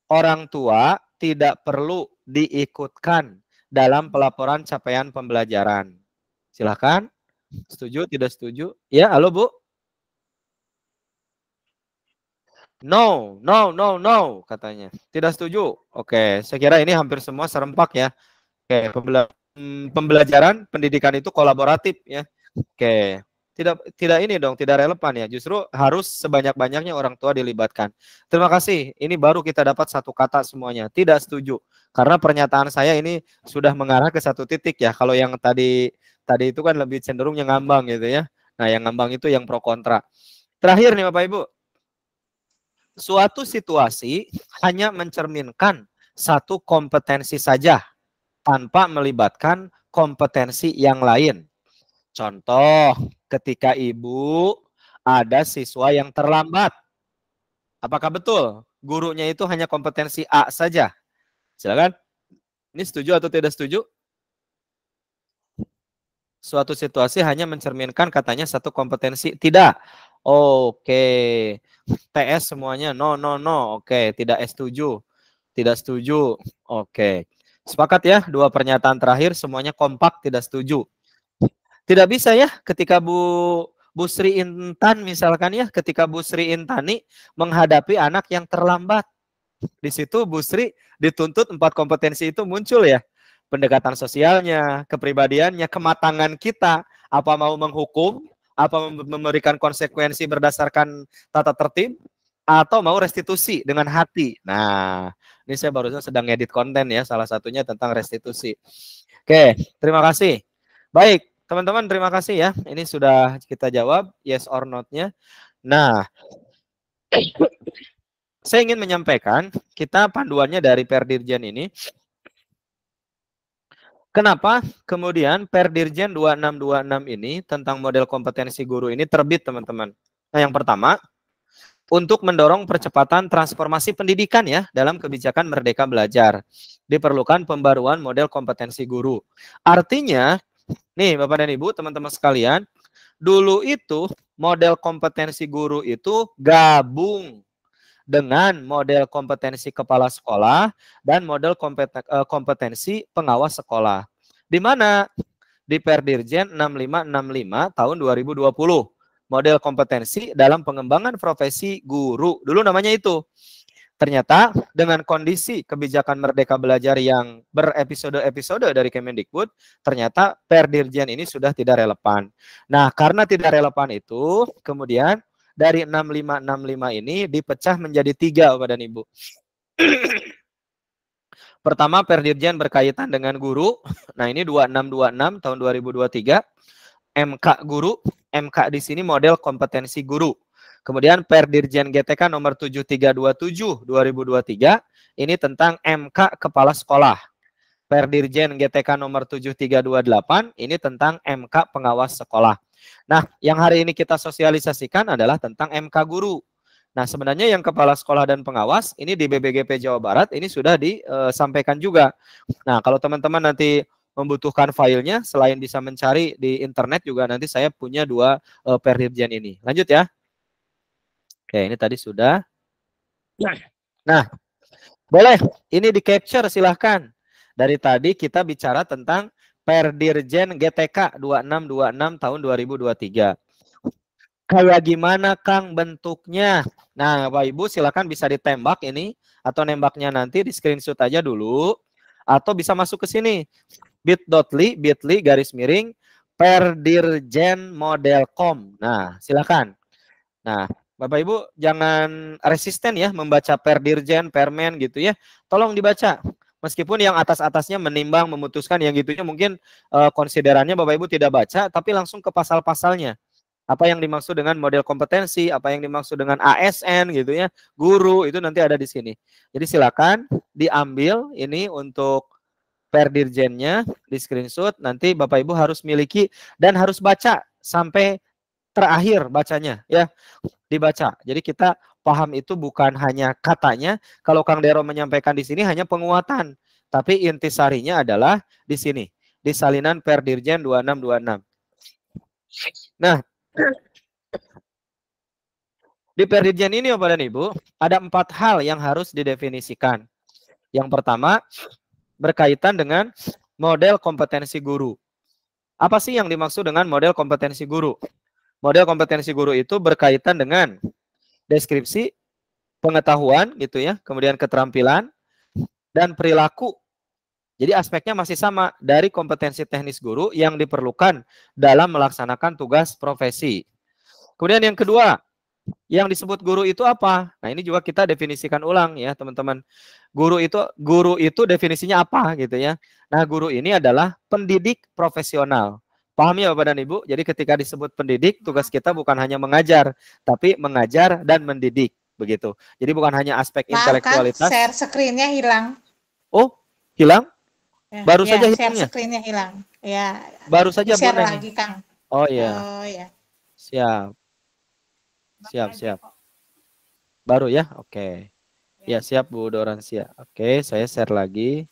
Orang tua tidak perlu diikutkan dalam pelaporan capaian pembelajaran. Silakan. Setuju, tidak setuju? Ya, halo Bu. No, katanya. Tidak setuju. Oke, saya kira ini hampir semua serempak ya. Oke, pembelajaran pendidikan itu kolaboratif ya. Oke. Tidak ini dong, tidak relevan ya. Justru harus sebanyak-banyaknya orang tua dilibatkan. Terima kasih. Ini baru kita dapat satu kata semuanya. Tidak setuju. Karena pernyataan saya ini sudah mengarah ke satu titik ya. Kalau yang tadi itu kan lebih cenderung yang ngambang gitu ya. Nah, yang ngambang itu yang pro kontra. Terakhir nih Bapak Ibu. Suatu situasi hanya mencerminkan satu kompetensi saja tanpa melibatkan kompetensi yang lain. Contoh, ketika ibu ada siswa yang terlambat. Apakah betul gurunya itu hanya kompetensi A saja? Silakan. Ini setuju atau tidak setuju? Suatu situasi hanya mencerminkan katanya satu kompetensi. Tidak. Oke. TS semuanya no. Oke, tidak setuju. Tidak setuju. Oke. Sepakat ya, dua pernyataan terakhir semuanya kompak tidak setuju. Tidak bisa ya ketika Bu Sri Intan misalkan ya, ketika Bu Sri Intani menghadapi anak yang terlambat. Di situ Bu Sri dituntut 4 kompetensi itu muncul ya. Pendekatan sosialnya, kepribadiannya, kematangan kita, apa mau menghukum, apa memberikan konsekuensi berdasarkan tata tertib, atau mau restitusi dengan hati. Nah, ini saya barusan sedang ngedit konten ya, salah satunya tentang restitusi. Oke, terima kasih. Baik, teman-teman terima kasih ya. Ini sudah kita jawab yes or not-nya. Nah, saya ingin menyampaikan kita panduannya dari Perdirjen ini. Kenapa kemudian Perdirjen 2626 ini tentang model kompetensi guru ini terbit, teman-teman? Nah, yang pertama, untuk mendorong percepatan transformasi pendidikan ya dalam kebijakan Merdeka Belajar, diperlukan pembaruan model kompetensi guru. Artinya, nih Bapak dan Ibu, teman-teman sekalian, dulu itu model kompetensi guru itu gabung dengan model kompetensi kepala sekolah dan model kompetensi pengawas sekolah. Di mana? Di Perdirjen 6565 tahun 2020. Model kompetensi dalam pengembangan profesi guru. Dulu namanya itu. Ternyata dengan kondisi kebijakan Merdeka Belajar yang berepisode-episode dari Kemendikbud, ternyata Perdirjen ini sudah tidak relevan. Nah, karena tidak relevan itu, kemudian dari 6565 ini dipecah menjadi 3, Bapak dan Ibu. Pertama, Perdirjen berkaitan dengan guru. Nah, ini 2626 tahun 2023. MK guru. MK di sini model kompetensi guru. Kemudian Perdirjen GTK nomor 7327 2023. Ini tentang MK kepala sekolah. Perdirjen GTK nomor 7328. Ini tentang MK pengawas sekolah. Nah, yang hari ini kita sosialisasikan adalah tentang MK guru. Nah, sebenarnya yang kepala sekolah dan pengawas ini di BBGP Jawa Barat ini sudah disampaikan juga. Nah, kalau teman-teman nanti membutuhkan filenya, selain bisa mencari di internet juga nanti saya punya 2 Perdirjen ini. Lanjut ya. Oke, ini tadi sudah. Nah, boleh. Ini di capture silahkan. Dari tadi kita bicara tentang Perdirjen GTK 2626 tahun 2023. Kayak gimana Kang bentuknya? Nah, Bapak Ibu silakan bisa ditembak ini atau nembaknya nanti di screenshot aja dulu atau bisa masuk ke sini bit.ly garis miring perdirjen modelcom. Nah, silakan. Nah, Bapak Ibu jangan resisten ya membaca perdirjen, permen gitu ya. Tolong dibaca. Meskipun yang atas-atasnya menimbang, memutuskan yang gitunya mungkin konsiderannya Bapak Ibu tidak baca, tapi langsung ke pasal-pasalnya. Apa yang dimaksud dengan model kompetensi, apa yang dimaksud dengan ASN gitu ya, guru itu nanti ada di sini. Jadi silakan diambil ini untuk perdirjennya di screenshot, nanti Bapak Ibu harus miliki dan harus baca sampai terakhir bacanya ya, dibaca. Jadi kita paham itu bukan hanya katanya, kalau Kang Dero menyampaikan di sini hanya penguatan, tapi intisarinya adalah di sini, di salinan perdirjen 2626. Nah, di perdirjen ini Bapak dan Ibu, ada 4 hal yang harus didefinisikan. Yang pertama, berkaitan dengan model kompetensi guru. Apa sih yang dimaksud dengan model kompetensi guru? Model kompetensi guru itu berkaitan dengan deskripsi, pengetahuan gitu ya, kemudian keterampilan, dan perilaku. Jadi aspeknya masih sama dari kompetensi teknis guru yang diperlukan dalam melaksanakan tugas profesi. Kemudian yang kedua, yang disebut guru itu apa? Nah, ini juga kita definisikan ulang ya, teman-teman. Guru itu definisinya apa gitu ya. Nah, guru ini adalah pendidik profesional. Paham ya Bapak dan Ibu? Jadi ketika disebut pendidik, tugas kita bukan hanya mengajar, tapi mengajar dan mendidik, begitu. Jadi bukan hanya aspek intelektualitas. Maaf, share screen-nya hilang. Oh, hilang? Ya, Baru ya, saja share hilangnya? screen-nya hilang. Ya. Baru saja share boleh lagi, Kang. Oh iya. Oh ya. Siap. Siap. Baru ya? Oke. Ya, siap Bu Doransia. Oke, saya share lagi.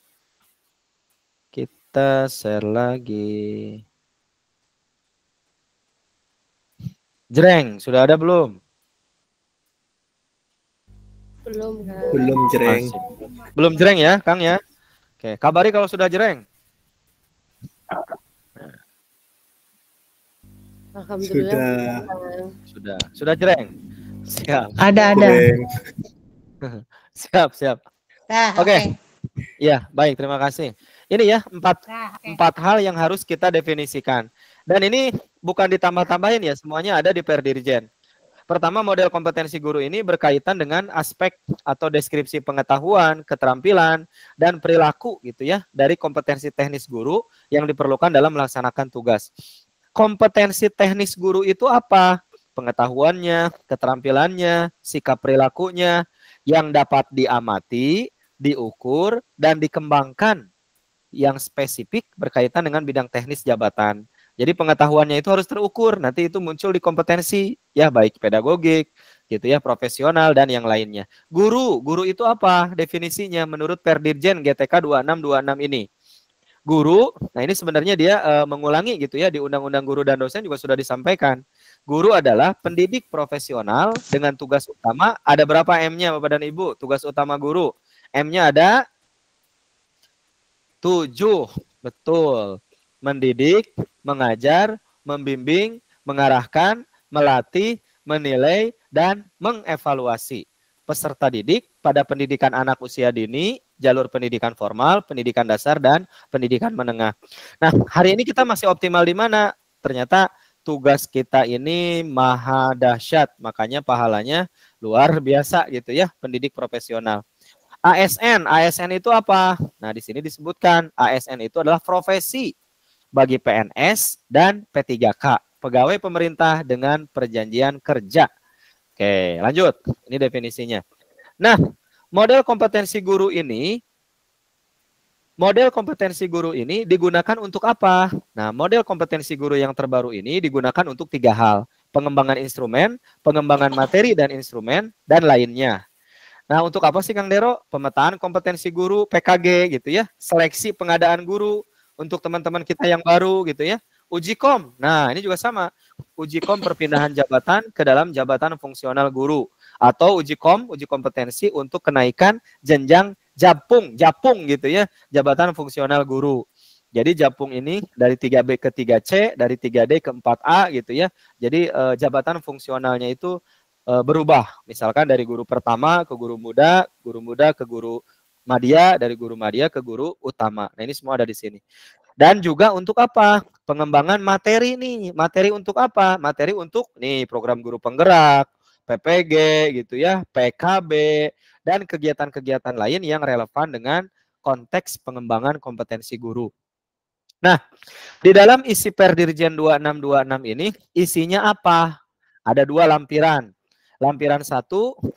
Kita share lagi. Jreng, sudah ada belum? Belum, Kang. Belum jreng. Belum jreng ya, Kang ya? Oke, kabari kalau sudah jreng. Alhamdulillah. Sudah jreng. Siap. Ada. Jreng. Siap. Nah, Oke. Ya, baik, terima kasih. Ini ya, empat hal yang harus kita definisikan. Dan ini bukan ditambah-tambahin ya, semuanya ada di perdirjen. Pertama, model kompetensi guru ini berkaitan dengan aspek atau deskripsi pengetahuan, keterampilan, dan perilaku gitu ya, dari kompetensi teknis guru yang diperlukan dalam melaksanakan tugas. Kompetensi teknis guru itu apa? Pengetahuannya, keterampilannya, sikap perilakunya yang dapat diamati, diukur, dan dikembangkan yang spesifik berkaitan dengan bidang teknis jabatan. Jadi pengetahuannya itu harus terukur, nanti itu muncul di kompetensi, ya baik pedagogik, gitu ya, profesional, dan yang lainnya. Guru itu apa definisinya menurut Perdirjen GTK 2626 ini? Guru, nah ini sebenarnya dia mengulangi gitu ya, di Undang-Undang Guru dan Dosen juga sudah disampaikan. Guru adalah pendidik profesional dengan tugas utama, ada berapa M-nya Bapak dan Ibu? Tugas utama guru, M-nya ada 7, betul. Mendidik, mengajar, membimbing, mengarahkan, melatih, menilai, dan mengevaluasi peserta didik pada pendidikan anak usia dini, jalur pendidikan formal, pendidikan dasar, dan pendidikan menengah. Nah, hari ini kita masih optimal di mana? Ternyata tugas kita ini maha dahsyat, makanya pahalanya luar biasa gitu ya, pendidik profesional. ASN itu apa? Nah, di sini disebutkan ASN itu adalah profesi bagi PNS dan P3K, pegawai pemerintah dengan perjanjian kerja. Oke, lanjut. Ini definisinya. Nah, model kompetensi guru ini digunakan untuk apa? Nah, model kompetensi guru yang terbaru ini digunakan untuk 3 hal. Pengembangan instrumen, pengembangan materi dan instrumen, dan lainnya. Nah, untuk apa sih Kang Dero? Pemetaan kompetensi guru, PKG gitu ya. Seleksi pengadaan guru untuk teman-teman kita yang baru gitu ya. Uji kom. Nah, ini juga sama. Uji kom perpindahan jabatan ke dalam jabatan fungsional guru. Atau uji kompetensi untuk kenaikan jenjang japung gitu ya. Jabatan fungsional guru. Jadi Japung ini dari 3B ke 3C, dari 3D ke 4A gitu ya. Jadi jabatan fungsionalnya itu berubah. Misalkan dari guru pertama ke guru muda ke guru madya, dari guru madya ke guru utama. Nah, ini semua ada di sini. Dan juga untuk apa? Pengembangan materi nih. Materi untuk apa? Materi untuk nih program guru penggerak, PPG gitu ya, PKB, dan kegiatan-kegiatan lain yang relevan dengan konteks pengembangan kompetensi guru. Nah, di dalam isi Perdirjen 2626 ini isinya apa? Ada 2 lampiran. Lampiran 1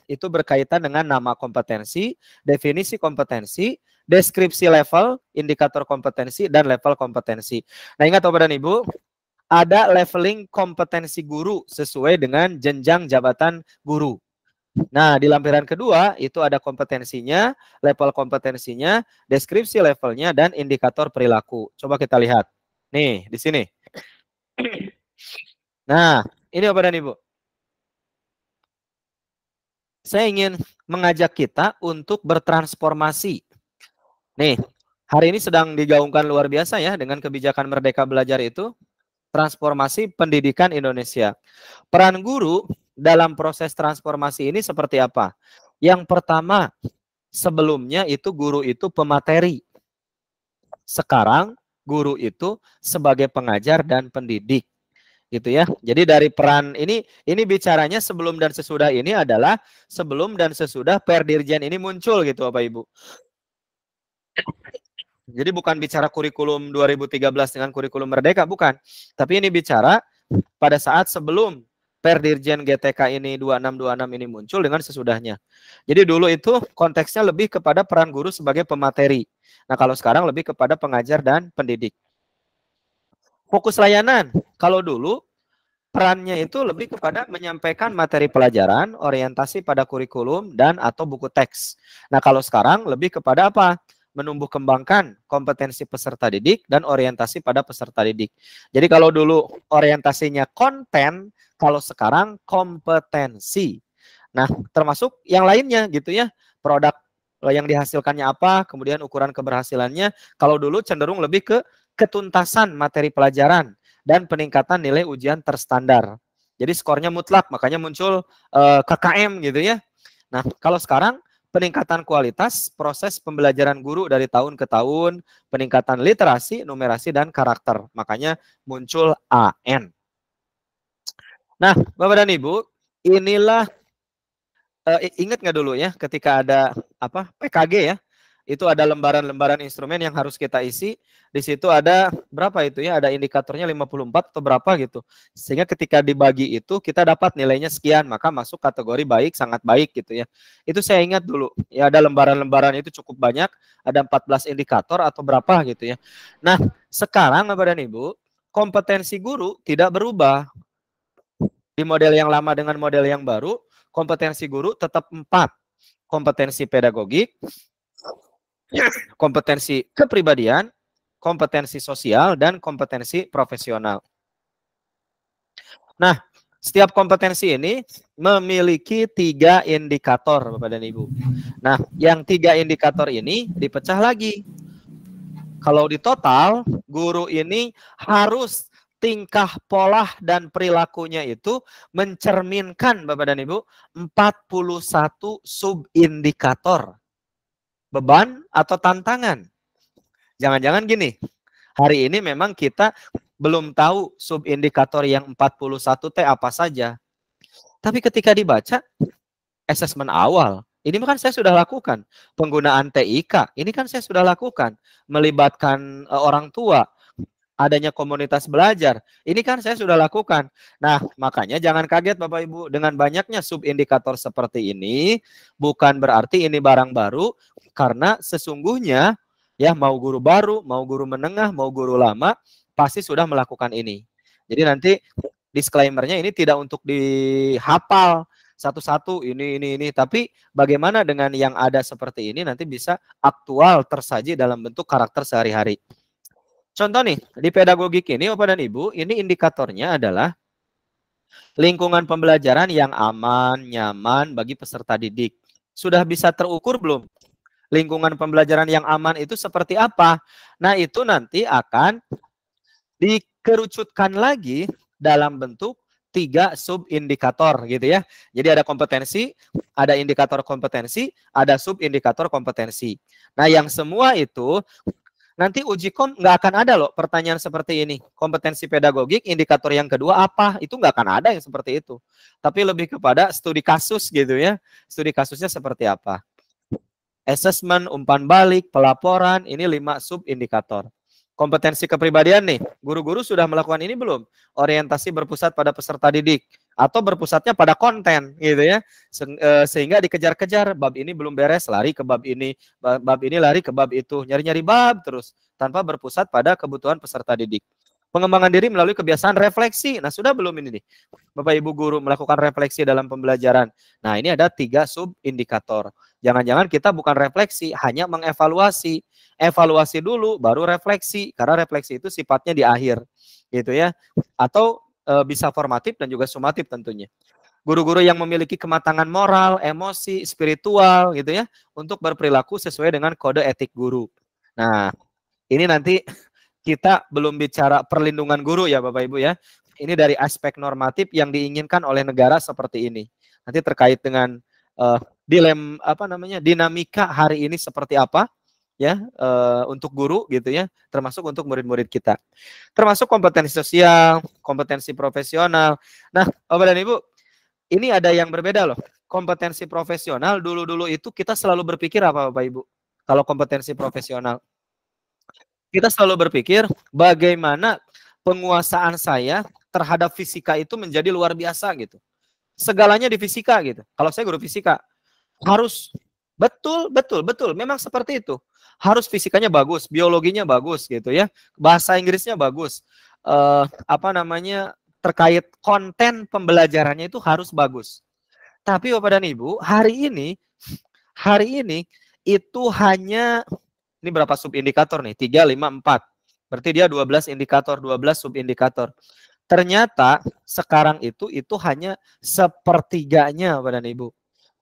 itu berkaitan dengan nama kompetensi, definisi kompetensi, deskripsi level, indikator kompetensi, dan level kompetensi. Nah, ingat Bapak dan Ibu, ada leveling kompetensi guru sesuai dengan jenjang jabatan guru. Nah, di lampiran kedua itu ada kompetensinya, level kompetensinya, deskripsi levelnya, dan indikator perilaku. Coba kita lihat. Nih, di sini. Nah, ini Bapak dan Ibu. Saya ingin mengajak kita untuk bertransformasi. Nih, hari ini sedang digaungkan luar biasa ya dengan kebijakan Merdeka Belajar itu. Transformasi pendidikan Indonesia. Peran guru dalam proses transformasi ini seperti apa? Yang pertama, sebelumnya itu guru itu pemateri. Sekarang guru itu sebagai pengajar dan pendidik. Gitu ya. Jadi dari peran ini bicaranya sebelum dan sesudah ini adalah sebelum dan sesudah Perdirjen ini muncul gitu Bapak Ibu. Jadi bukan bicara kurikulum 2013 dengan kurikulum Merdeka, bukan. Tapi ini bicara pada saat sebelum Perdirjen GTK ini 2626 ini muncul dengan sesudahnya. Jadi dulu itu konteksnya lebih kepada peran guru sebagai pemateri. Nah, kalau sekarang lebih kepada pengajar dan pendidik. Fokus layanan. Kalau dulu perannya itu lebih kepada menyampaikan materi pelajaran, orientasi pada kurikulum, dan atau buku teks. Nah, kalau sekarang lebih kepada apa? Menumbuh kembangkan kompetensi peserta didik dan orientasi pada peserta didik. Jadi kalau dulu orientasinya konten, kalau sekarang kompetensi. Nah, termasuk yang lainnya gitu ya. Produk yang dihasilkannya apa, kemudian ukuran keberhasilannya. Kalau dulu cenderung lebih ke ketuntasan materi pelajaran dan peningkatan nilai ujian terstandar. Jadi skornya mutlak, makanya muncul KKM gitu ya. Nah, kalau sekarang peningkatan kualitas proses pembelajaran guru dari tahun ke tahun, peningkatan literasi, numerasi, dan karakter. Makanya muncul AN. Nah, Bapak dan Ibu, inilah ingat nggak dulu ya ketika ada apa PKG ya, itu ada lembaran-lembaran instrumen yang harus kita isi. Di situ ada berapa itu ya, ada indikatornya 54 atau berapa gitu. Sehingga ketika dibagi itu kita dapat nilainya sekian, maka masuk kategori baik, sangat baik gitu ya. Itu saya ingat dulu. Ya ada lembaran-lembaran itu cukup banyak, ada 14 indikator atau berapa gitu ya. Nah, sekarang Bapak dan Ibu, kompetensi guru tidak berubah. Di model yang lama dengan model yang baru, kompetensi guru tetap 4. Kompetensi pedagogik, kompetensi kepribadian, kompetensi sosial, dan kompetensi profesional. Nah, setiap kompetensi ini memiliki 3 indikator, Bapak dan Ibu. Nah, yang 3 indikator ini dipecah lagi. Kalau di total, guru ini harus tingkah pola dan perilakunya itu mencerminkan, Bapak dan Ibu, 41 subindikator. Beban atau tantangan. Jangan-jangan gini, hari ini memang kita belum tahu subindikator yang 41 T apa saja. Tapi ketika dibaca, asesmen awal, ini kan saya sudah lakukan. Penggunaan TIK, ini kan saya sudah lakukan. Melibatkan orang tua, adanya komunitas belajar, ini kan saya sudah lakukan. Nah, makanya jangan kaget Bapak Ibu, dengan banyaknya subindikator seperti ini, bukan berarti ini barang baru, karena sesungguhnya, ya mau guru baru, mau guru menengah, mau guru lama, pasti sudah melakukan ini. Jadi nanti disclaimer-nya ini tidak untuk dihafal satu-satu ini, tapi bagaimana dengan yang ada seperti ini nanti bisa aktual tersaji dalam bentuk karakter sehari-hari. Contoh nih, di pedagogik ini Bapak dan Ibu, ini indikatornya adalah lingkungan pembelajaran yang aman, nyaman bagi peserta didik. Sudah bisa terukur belum? lingkungan pembelajaran yang aman itu seperti apa? Nah, itu nanti akan dikerucutkan lagi dalam bentuk 3 subindikator gitu ya. Jadi ada kompetensi, ada indikator kompetensi, ada subindikator kompetensi. Nah, yang semua itu nanti uji kom nggak akan ada loh pertanyaan seperti ini. Kompetensi pedagogik, indikator yang kedua apa? Itu nggak akan ada yang seperti itu. Tapi lebih kepada studi kasus gitu ya. Studi kasusnya seperti apa? Assessment, umpan balik, pelaporan, ini 5 subindikator. Kompetensi kepribadian nih, guru-guru sudah melakukan ini belum? Orientasi berpusat pada peserta didik atau berpusatnya pada konten gitu ya. Sehingga dikejar-kejar, bab ini belum beres, lari ke bab ini lari ke bab itu, nyari-nyari bab terus tanpa berpusat pada kebutuhan peserta didik. Pengembangan diri melalui kebiasaan refleksi. Nah, sudah belum ini nih, Bapak Ibu guru melakukan refleksi dalam pembelajaran. Nah, ini ada 3 subindikator. Jangan-jangan kita bukan refleksi, hanya mengevaluasi. Evaluasi dulu, baru refleksi. Karena refleksi itu sifatnya di akhir, gitu ya. Atau bisa formatif dan juga sumatif tentunya. Guru-guru yang memiliki kematangan moral, emosi, spiritual, gitu ya, untuk berperilaku sesuai dengan kode etik guru. Nah, ini nanti kita belum bicara perlindungan guru ya Bapak Ibu ya. Ini dari aspek normatif yang diinginkan oleh negara seperti ini. Nanti terkait dengan dinamika hari ini seperti apa ya untuk guru gitu ya, termasuk untuk murid-murid kita. Termasuk kompetensi sosial, kompetensi profesional. Nah, Bapak dan Ibu, ini ada yang berbeda loh. Kompetensi profesional dulu-dulu itu kita selalu berpikir apa Bapak Ibu? Kalau kompetensi profesional, kita selalu berpikir bagaimana penguasaan saya terhadap fisika itu menjadi luar biasa gitu. Segalanya di fisika gitu. Kalau saya guru fisika, harus betul, memang seperti itu. Harus fisikanya bagus, biologinya bagus gitu ya. Bahasa Inggrisnya bagus. Terkait konten pembelajarannya itu harus bagus. Tapi Bapak dan Ibu, hari ini itu hanya ini berapa subindikator nih? 3, 5, 4. Berarti dia 12 indikator, 12 subindikator. Ternyata sekarang itu hanya sepertiganya Bapak dan Ibu.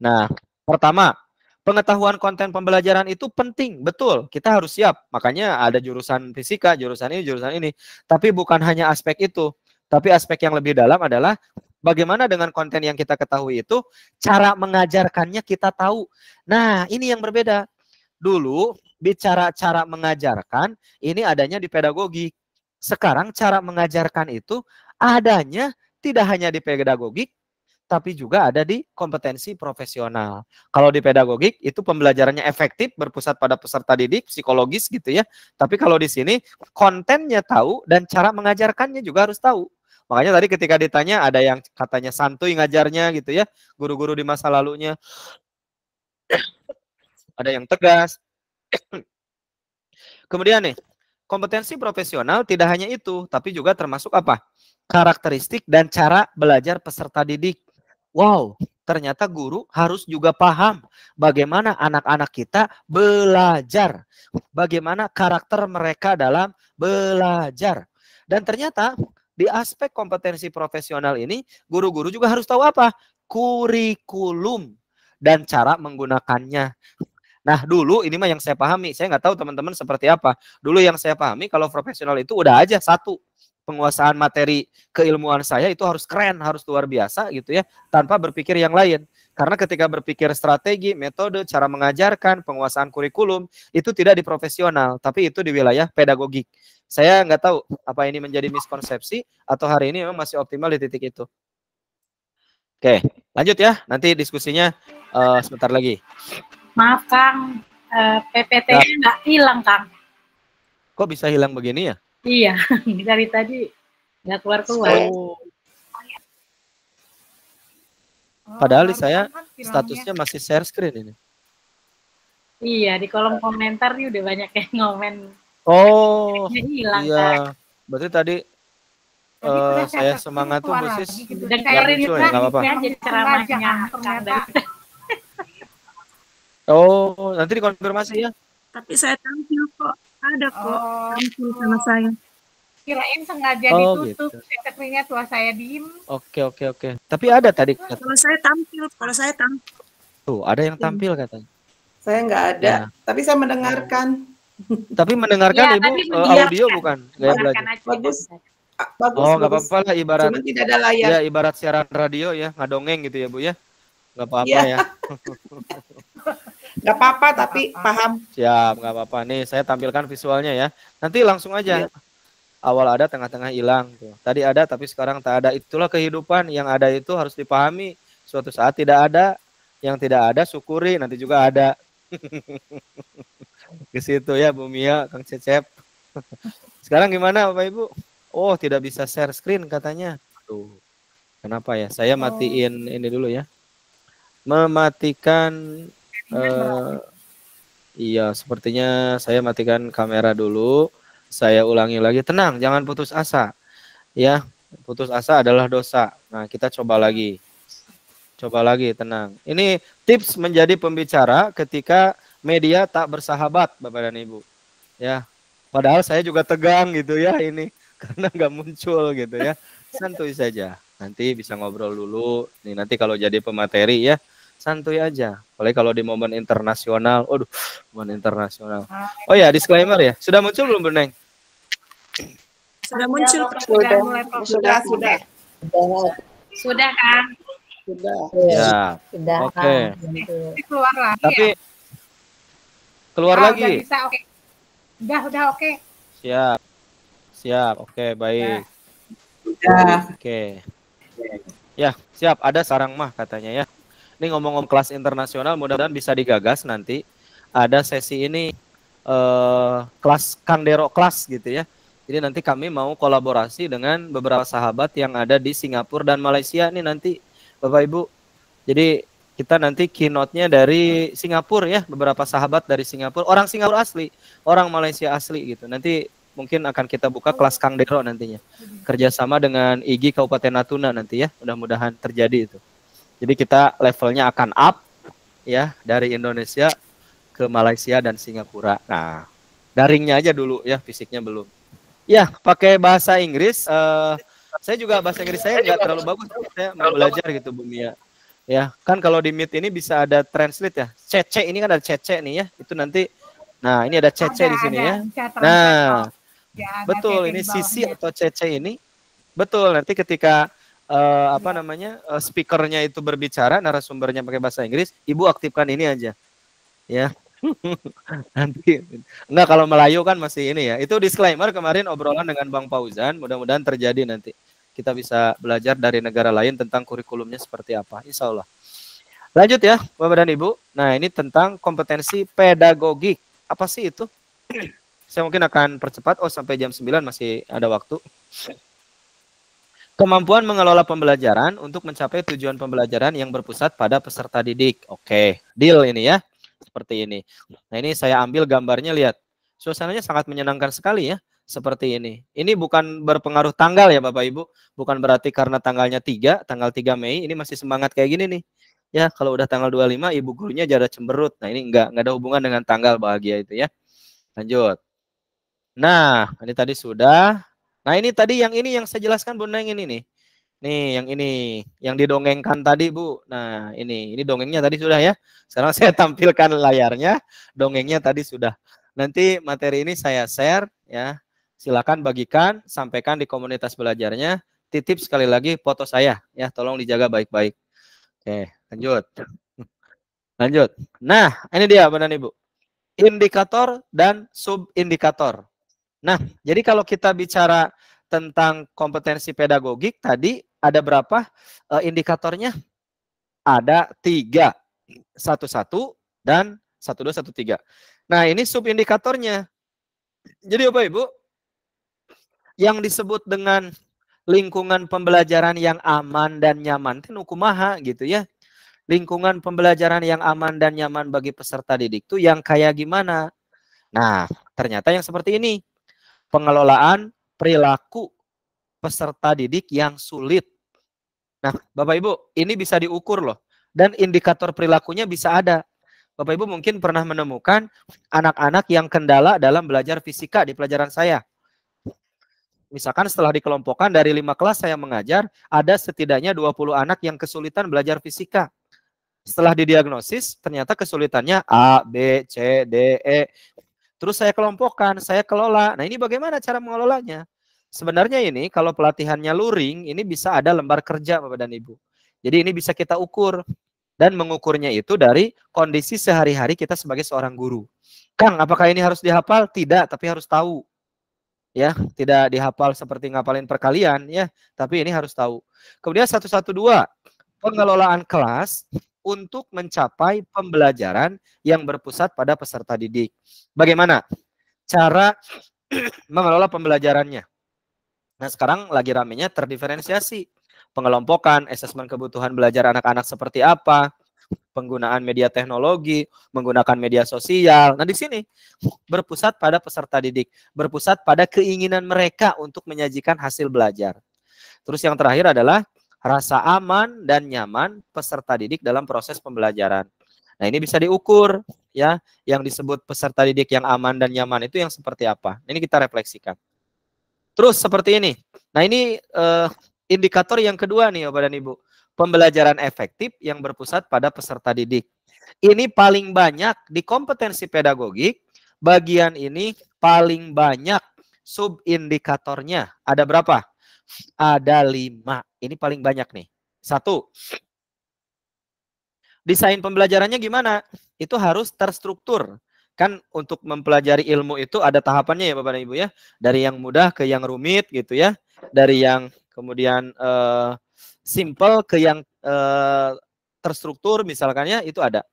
Nah, pertama, pengetahuan konten pembelajaran itu penting, betul. Kita harus siap. Makanya ada jurusan fisika, jurusan ini. Tapi bukan hanya aspek itu. Tapi aspek yang lebih dalam adalah bagaimana dengan konten yang kita ketahui itu, cara mengajarkannya kita tahu. Nah, ini yang berbeda. Dulu, bicara cara mengajarkan, ini adanya di pedagogik. Sekarang cara mengajarkan itu adanya tidak hanya di pedagogik, tapi juga ada di kompetensi profesional. Kalau di pedagogik itu pembelajarannya efektif, berpusat pada peserta didik, psikologis gitu ya. Tapi kalau di sini kontennya tahu dan cara mengajarkannya juga harus tahu. Makanya tadi ketika ditanya ada yang katanya santuy ngajarnya gitu ya, guru-guru di masa lalunya. Ada yang tegas. Kemudian nih, kompetensi profesional tidak hanya itu, tapi juga termasuk apa? Karakteristik dan cara belajar peserta didik. Wow, ternyata guru harus juga paham bagaimana anak-anak kita belajar. Bagaimana karakter mereka dalam belajar. Dan ternyata di aspek kompetensi profesional ini, guru-guru juga harus tahu apa? Kurikulum dan cara menggunakannya. Nah, dulu ini mah yang saya pahami. Saya nggak tahu teman-teman seperti apa. Dulu yang saya pahami kalau profesional itu udah aja satu. Penguasaan materi keilmuan saya itu harus keren, harus luar biasa gitu ya, tanpa berpikir yang lain. Karena ketika berpikir strategi, metode, cara mengajarkan, penguasaan kurikulum, itu tidak di profesional, tapi itu di wilayah pedagogik. Saya nggak tahu apa ini menjadi miskonsepsi atau hari ini memang masih optimal di titik itu. Oke, lanjut ya. Nanti diskusinya sebentar lagi. Maaf Kang, PPT-nya nggak hilang Kang. Kok bisa hilang begini ya? Iya, dari tadi nggak keluar-keluar. Oh. Padahal saya statusnya masih share screen ini. Iya, di kolom komentar nih udah banyak yang ngomen. Oh, hilang, iya. Kak. Berarti tadi saya semangat tuh bisnis. Dan kayak ini nggak apa-apa. jadi ceramahnya Kang dari. Oh, nanti dikonfirmasi ya. Tapi saya tampil kok. Ada kok tampil sama saya. Kirain sengaja ditutup, gitu. Sekretarnya tua saya diem. Oke. Tapi ada tadi. Kalau saya tampil. Tuh, ada yang tampil katanya. Saya nggak ada, tapi saya mendengarkan. Tapi mendengarkan Iya, Ibu tapi audio mendengarkan. bukan? Gaya belajar. Bagus. Bagus, Oh, nggak bagus. apa-apa lah ibarat. Cuma tidak ada layar. Ya, ibarat siaran radio ya, ngadongeng gitu ya Bu ya. Nggak apa-apa Iya. ya. Nggak apa-apa, tapi paham. Siap, nggak apa-apa. Nih, saya tampilkan visualnya ya. Nanti langsung aja. Awal ada, tengah-tengah hilang. Tuh. Tadi ada, tapi sekarang tak ada. Itulah kehidupan. Yang ada itu harus dipahami. Suatu saat tidak ada. Yang tidak ada, syukuri. Nanti juga ada. Ke situ ya, Bu Mia, Kang Cecep. Sekarang gimana, Bapak Ibu? Oh, tidak bisa share screen katanya. Tuh. Kenapa ya? Saya matiin ini dulu ya. Mematikan... iya, sepertinya saya matikan kamera dulu. Saya ulangi lagi, tenang, jangan putus asa. Ya, putus asa adalah dosa. Nah, kita coba lagi. Coba lagi, tenang. Ini tips menjadi pembicara ketika media tak bersahabat, Bapak dan Ibu. Ya, padahal saya juga tegang gitu ya ini. Karena nggak muncul gitu ya. Santuy saja. Nanti bisa ngobrol dulu. Nih, nanti kalau jadi pemateri ya, santuy aja. Apalagi kalau di momen internasional. Aduh, momen internasional. Oh ya, disclaimer ya. Sudah muncul belum, Bu Neng? Sudah muncul. Sudah kan? Ya. Oke. Keluar lagi. Tapi ya? keluar lagi. Udah bisa, oke. Udah oke. Siap. Siap. Oke, baik. Oke. Ya, siap. Ada sarang mah katanya ya. Ini ngomong-ngomong kelas internasional, mudah-mudahan bisa digagas nanti. Ada sesi ini kelas Kang Dero kelas gitu ya. Jadi nanti kami mau kolaborasi dengan beberapa sahabat yang ada di Singapura dan Malaysia nih nanti Bapak Ibu. Jadi kita nanti keynote-nya dari Singapura ya, beberapa sahabat dari Singapura, orang Singapura asli, orang Malaysia asli gitu. Nanti mungkin akan kita buka kelas Kang Dero nantinya. Kerjasama dengan IGI Kabupaten Natuna nanti ya, mudah-mudahan terjadi itu. Jadi kita levelnya akan up ya dari Indonesia ke Malaysia dan Singapura. Nah, daringnya aja dulu ya, fisiknya belum. Ya, pakai bahasa Inggris. Saya juga bahasa Inggris saya nggak terlalu bagus. Saya mau belajar gitu, Bu Mia. Ya, kan kalau di Meet ini bisa ada translate ya. CC ini kan ada CC nih ya. Itu nanti. Nah, ini ada CC di sini ya. Nah, betul. Ini Sisi atau CC ini. Betul. Nanti ketika speakernya itu berbicara, narasumbernya pakai bahasa Inggris, Ibu aktifkan ini aja. Ya. Nanti enggak, kalau Melayu kan masih ini ya. Itu disclaimer kemarin obrolan dengan Bang Fauzan, mudah-mudahan terjadi nanti. Kita bisa belajar dari negara lain tentang kurikulumnya seperti apa, insya Allah. Lanjut ya, Bapak dan Ibu. Nah, ini tentang kompetensi pedagogik. Apa sih itu? Saya mungkin akan percepat. Oh, sampai jam 9 masih ada waktu. Kemampuan mengelola pembelajaran untuk mencapai tujuan pembelajaran yang berpusat pada peserta didik. Oke, deal ini ya. Seperti ini. Nah, ini saya ambil gambarnya, lihat. Suasananya sangat menyenangkan sekali ya. Seperti ini. Ini bukan berpengaruh tanggal ya Bapak Ibu. Bukan berarti karena tanggalnya 3, tanggal 3 Mei, ini masih semangat kayak gini nih. Ya, kalau udah tanggal 25, ibu gurunya jada cemberut. Nah, ini enggak ada hubungan dengan tanggal bahagia itu ya. Lanjut. Nah, ini tadi sudah. Nah, ini tadi yang saya jelaskan Bu Neng ini nih. Nih, yang ini, yang didongengkan tadi, Bu. Nah, ini dongengnya tadi sudah ya. Sekarang saya tampilkan layarnya, dongengnya tadi sudah. Nanti materi ini saya share ya. Silakan bagikan, sampaikan di komunitas belajarnya. Titip sekali lagi foto saya ya, tolong dijaga baik-baik. Oke, lanjut. Lanjut. Nah, ini dia Bapak dan Ibu. Indikator dan subindikator. Nah, jadi kalau kita bicara tentang kompetensi pedagogik tadi ada berapa indikatornya? Ada 3. 11 dan 1213. Nah, ini subindikatornya. Jadi Bapak Ibu, yang disebut dengan lingkungan pembelajaran yang aman dan nyaman itu kumaha gitu ya. Lingkungan pembelajaran yang aman dan nyaman bagi peserta didik itu yang kayak gimana? Nah, ternyata yang seperti ini. Pengelolaan perilaku peserta didik yang sulit. Nah, Bapak Ibu, ini bisa diukur loh. Dan indikator perilakunya bisa ada. Bapak Ibu mungkin pernah menemukan anak-anak yang kendala dalam belajar fisika di pelajaran saya. Misalkan setelah dikelompokkan dari 5 kelas saya mengajar, ada setidaknya 20 anak yang kesulitan belajar fisika. Setelah didiagnosis, ternyata kesulitannya A, B, C, D, E. Terus saya kelompokkan, saya kelola. Nah, ini bagaimana cara mengelolanya? Sebenarnya ini kalau pelatihannya luring, ini bisa ada lembar kerja Bapak dan Ibu. Jadi ini bisa kita ukur. Dan mengukurnya itu dari kondisi sehari-hari kita sebagai seorang guru. Kang, apakah ini harus dihafal? Tidak, tapi harus tahu. Ya, tidak dihafal seperti ngapalin perkalian ya, tapi ini harus tahu. Kemudian 112, pengelolaan kelas untuk mencapai pembelajaran yang berpusat pada peserta didik. Bagaimana cara mengelola pembelajarannya? Nah, sekarang lagi ramenya terdiferensiasi. Pengelompokan, asesmen kebutuhan belajar anak-anak seperti apa, penggunaan media teknologi, menggunakan media sosial. Nah, di sini berpusat pada peserta didik, berpusat pada keinginan mereka untuk menyajikan hasil belajar. Terus yang terakhir adalah rasa aman dan nyaman peserta didik dalam proses pembelajaran. Nah, ini bisa diukur ya, yang disebut peserta didik yang aman dan nyaman itu yang seperti apa. Ini kita refleksikan. Terus seperti ini. Nah, ini indikator yang kedua nih Bapak dan Ibu. Pembelajaran efektif yang berpusat pada peserta didik. Ini paling banyak di kompetensi pedagogik. Bagian ini paling banyak subindikatornya. Ada berapa? Ada 5. Ini paling banyak nih. 1. Desain pembelajarannya gimana? Itu harus terstruktur. Kan untuk mempelajari ilmu itu ada tahapannya ya Bapak dan Ibu ya. Dari yang mudah ke yang rumit gitu ya. Dari yang kemudian simple ke yang terstruktur misalkannya itu ada.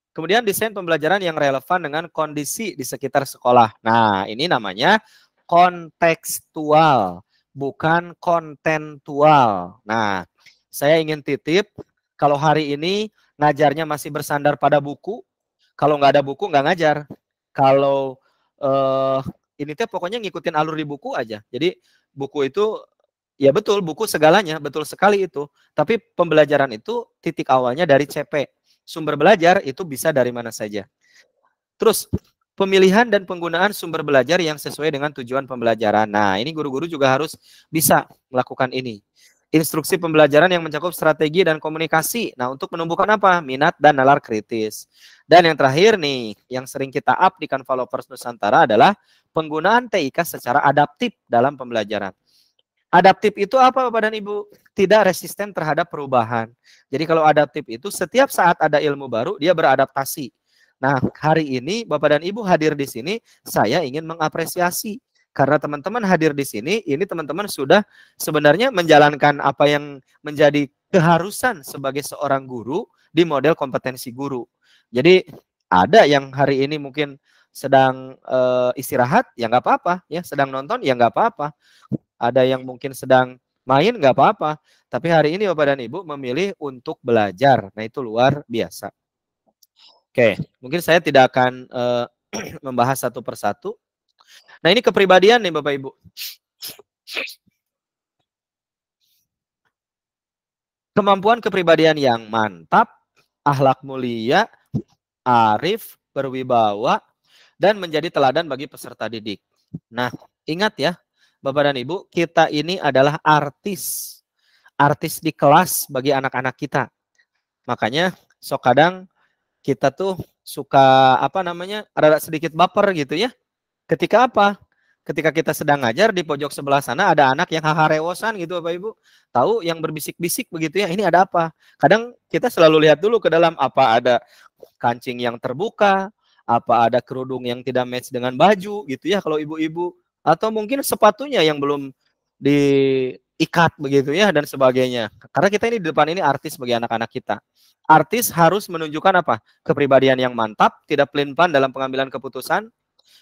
Kemudian desain pembelajaran yang relevan dengan kondisi di sekitar sekolah. Nah, ini namanya kontekstual, bukan kontentual. Nah, saya ingin titip, kalau hari ini ngajarnya masih bersandar pada buku, kalau nggak ada buku nggak ngajar. Kalau ini teh pokoknya ngikutin alur di buku aja. Jadi buku itu ya betul, buku segalanya, betul sekali itu. Tapi pembelajaran itu titik awalnya dari CP. Sumber belajar itu bisa dari mana saja. Terus, pemilihan dan penggunaan sumber belajar yang sesuai dengan tujuan pembelajaran. Nah, ini guru-guru juga harus bisa melakukan ini. Instruksi pembelajaran yang mencakup strategi dan komunikasi. Nah, untuk menumbuhkan apa? Minat dan nalar kritis. Dan yang terakhir nih, yang sering kita up di Canva Lovers Nusantara adalah penggunaan TIK secara adaptif dalam pembelajaran. Adaptif itu apa Bapak dan Ibu? Tidak resisten terhadap perubahan. Jadi kalau adaptif itu setiap saat ada ilmu baru, dia beradaptasi. Nah, hari ini Bapak dan Ibu hadir di sini, saya ingin mengapresiasi. Karena teman-teman hadir di sini, ini teman-teman sudah sebenarnya menjalankan apa yang menjadi keharusan sebagai seorang guru di model kompetensi guru. Jadi ada yang hari ini mungkin sedang istirahat, ya nggak apa-apa. Ya, sedang nonton, ya nggak apa-apa. Ada yang mungkin sedang main, nggak apa-apa. Tapi hari ini Bapak dan Ibu memilih untuk belajar. Nah, itu luar biasa. Oke, mungkin saya tidak akan membahas satu persatu. Nah, ini kepribadian nih Bapak Ibu. Kemampuan kepribadian yang mantap, akhlak mulia, arif, berwibawa, dan menjadi teladan bagi peserta didik. Nah, ingat ya, Bapak dan Ibu, kita ini adalah artis. Artis di kelas bagi anak-anak kita. Makanya, sok kadang kita tuh suka, ada sedikit baper gitu ya. Ketika apa? Ketika kita sedang ngajar di pojok sebelah sana ada anak yang haharewosan gitu Bapak Ibu. Tahu yang berbisik-bisik begitu ya, ini ada apa? Kadang kita selalu lihat dulu ke dalam, apa ada kancing yang terbuka, apa ada kerudung yang tidak match dengan baju gitu ya kalau ibu-ibu. Atau mungkin sepatunya yang belum diikat begitu ya dan sebagainya. Karena kita ini di depan ini artis bagi anak-anak kita. Artis harus menunjukkan apa? Kepribadian yang mantap, tidak pelin-pelan dalam pengambilan keputusan.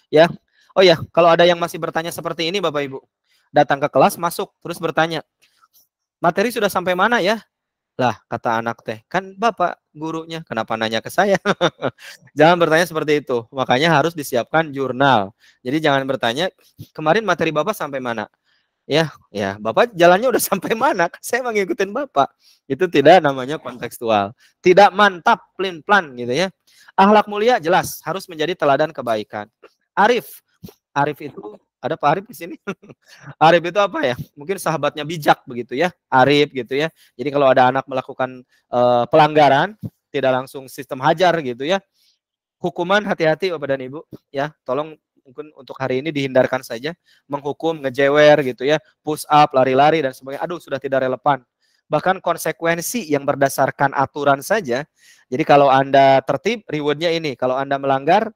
Ya. Oh ya, kalau ada yang masih bertanya seperti ini Bapak Ibu, datang ke kelas, masuk, terus bertanya, materi sudah sampai mana ya? Lah, kata anak teh, kan Bapak gurunya, kenapa nanya ke saya? Jangan bertanya seperti itu, makanya harus disiapkan jurnal. Jadi jangan bertanya, kemarin materi Bapak sampai mana? Ya, Bapak jalannya udah sampai mana? Saya mengikutin Bapak. Itu tidak namanya kontekstual. Tidak mantap, pelin-pelan gitu ya. Akhlak mulia jelas, harus menjadi teladan kebaikan. Arif itu ada Pak Arif di sini. Arif itu apa ya? Mungkin sahabatnya bijak begitu ya. Arif gitu ya. Jadi kalau ada anak melakukan pelanggaran, tidak langsung sistem hajar gitu ya. Hukuman hati-hati Bapak dan Ibu ya. Tolong mungkin untuk hari ini dihindarkan saja menghukum, ngejewer gitu ya, push up, lari-lari dan sebagainya. Aduh, sudah tidak relevan. Bahkan konsekuensi yang berdasarkan aturan saja. Jadi kalau Anda tertib, rewardnya ini. Kalau Anda melanggar,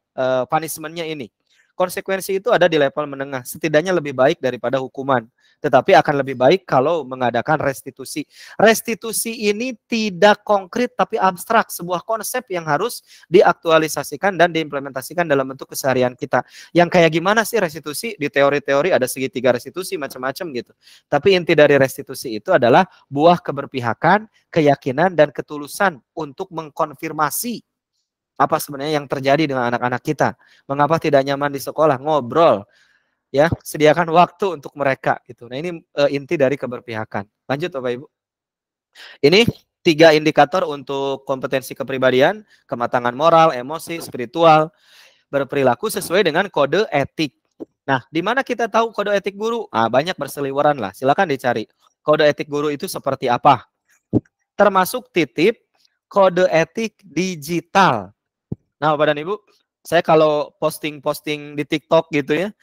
punishmentnya ini. Konsekuensi itu ada di level menengah. Setidaknya lebih baik daripada hukuman. Tetapi akan lebih baik kalau mengadakan restitusi. Restitusi ini tidak konkret tapi abstrak. Sebuah konsep yang harus diaktualisasikan dan diimplementasikan dalam bentuk keseharian kita. Yang kayak gimana sih restitusi? Di teori-teori ada segitiga restitusi macam-macam gitu. Tapi inti dari restitusi itu adalah buah keberpihakan, keyakinan, dan ketulusan untuk mengkonfirmasi apa sebenarnya yang terjadi dengan anak-anak kita. Mengapa tidak nyaman di sekolah? Ngobrol. Ya, sediakan waktu untuk mereka gitu. Nah, ini inti dari keberpihakan. Lanjut Bapak Ibu. Ini 3 indikator untuk kompetensi kepribadian, kematangan moral, emosi, spiritual, berperilaku sesuai dengan kode etik. Nah, di mana kita tahu kode etik guru? Banyak berseliweran lah. Silakan dicari. Kode etik guru itu seperti apa? Termasuk titip kode etik digital. Nah, Bapak dan Ibu, saya kalau posting-posting di TikTok gitu ya,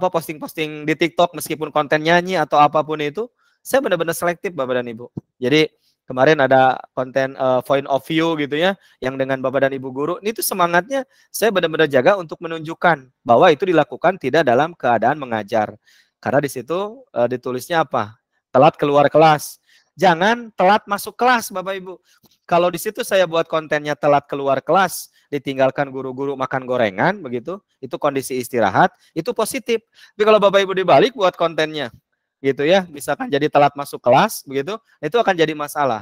posting-posting di TikTok meskipun konten nyanyi atau apapun itu, saya benar-benar selektif Bapak dan Ibu. Jadi kemarin ada konten point of view gitu ya, yang dengan Bapak dan Ibu guru, ini tuh semangatnya saya benar-benar jaga untuk menunjukkan bahwa itu dilakukan tidak dalam keadaan mengajar. Karena di situ ditulisnya apa? Telat keluar kelas. Jangan telat masuk kelas Bapak Ibu. Kalau di situ saya buat kontennya telat keluar kelas, ditinggalkan guru-guru makan gorengan begitu, itu kondisi istirahat, itu positif. Tapi kalau Bapak Ibu dibalik buat kontennya gitu ya, misalkan jadi telat masuk kelas begitu, itu akan jadi masalah.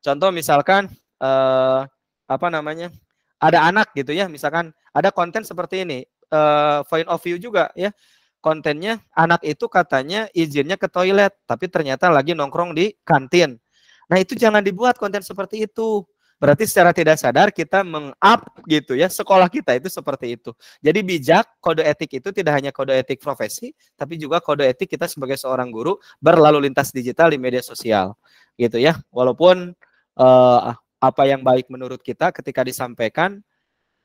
Contoh misalkan ada anak gitu ya, misalkan ada konten seperti ini, point of view juga ya. Kontennya anak itu katanya izinnya ke toilet, tapi ternyata lagi nongkrong di kantin. Nah, itu jangan dibuat konten seperti itu. Berarti secara tidak sadar kita meng-up gitu ya, sekolah kita itu seperti itu. Jadi bijak, kode etik itu tidak hanya kode etik profesi, tapi juga kode etik kita sebagai seorang guru berlalu lintas digital di media sosial. Gitu ya. Walaupun apa yang baik menurut kita ketika disampaikan,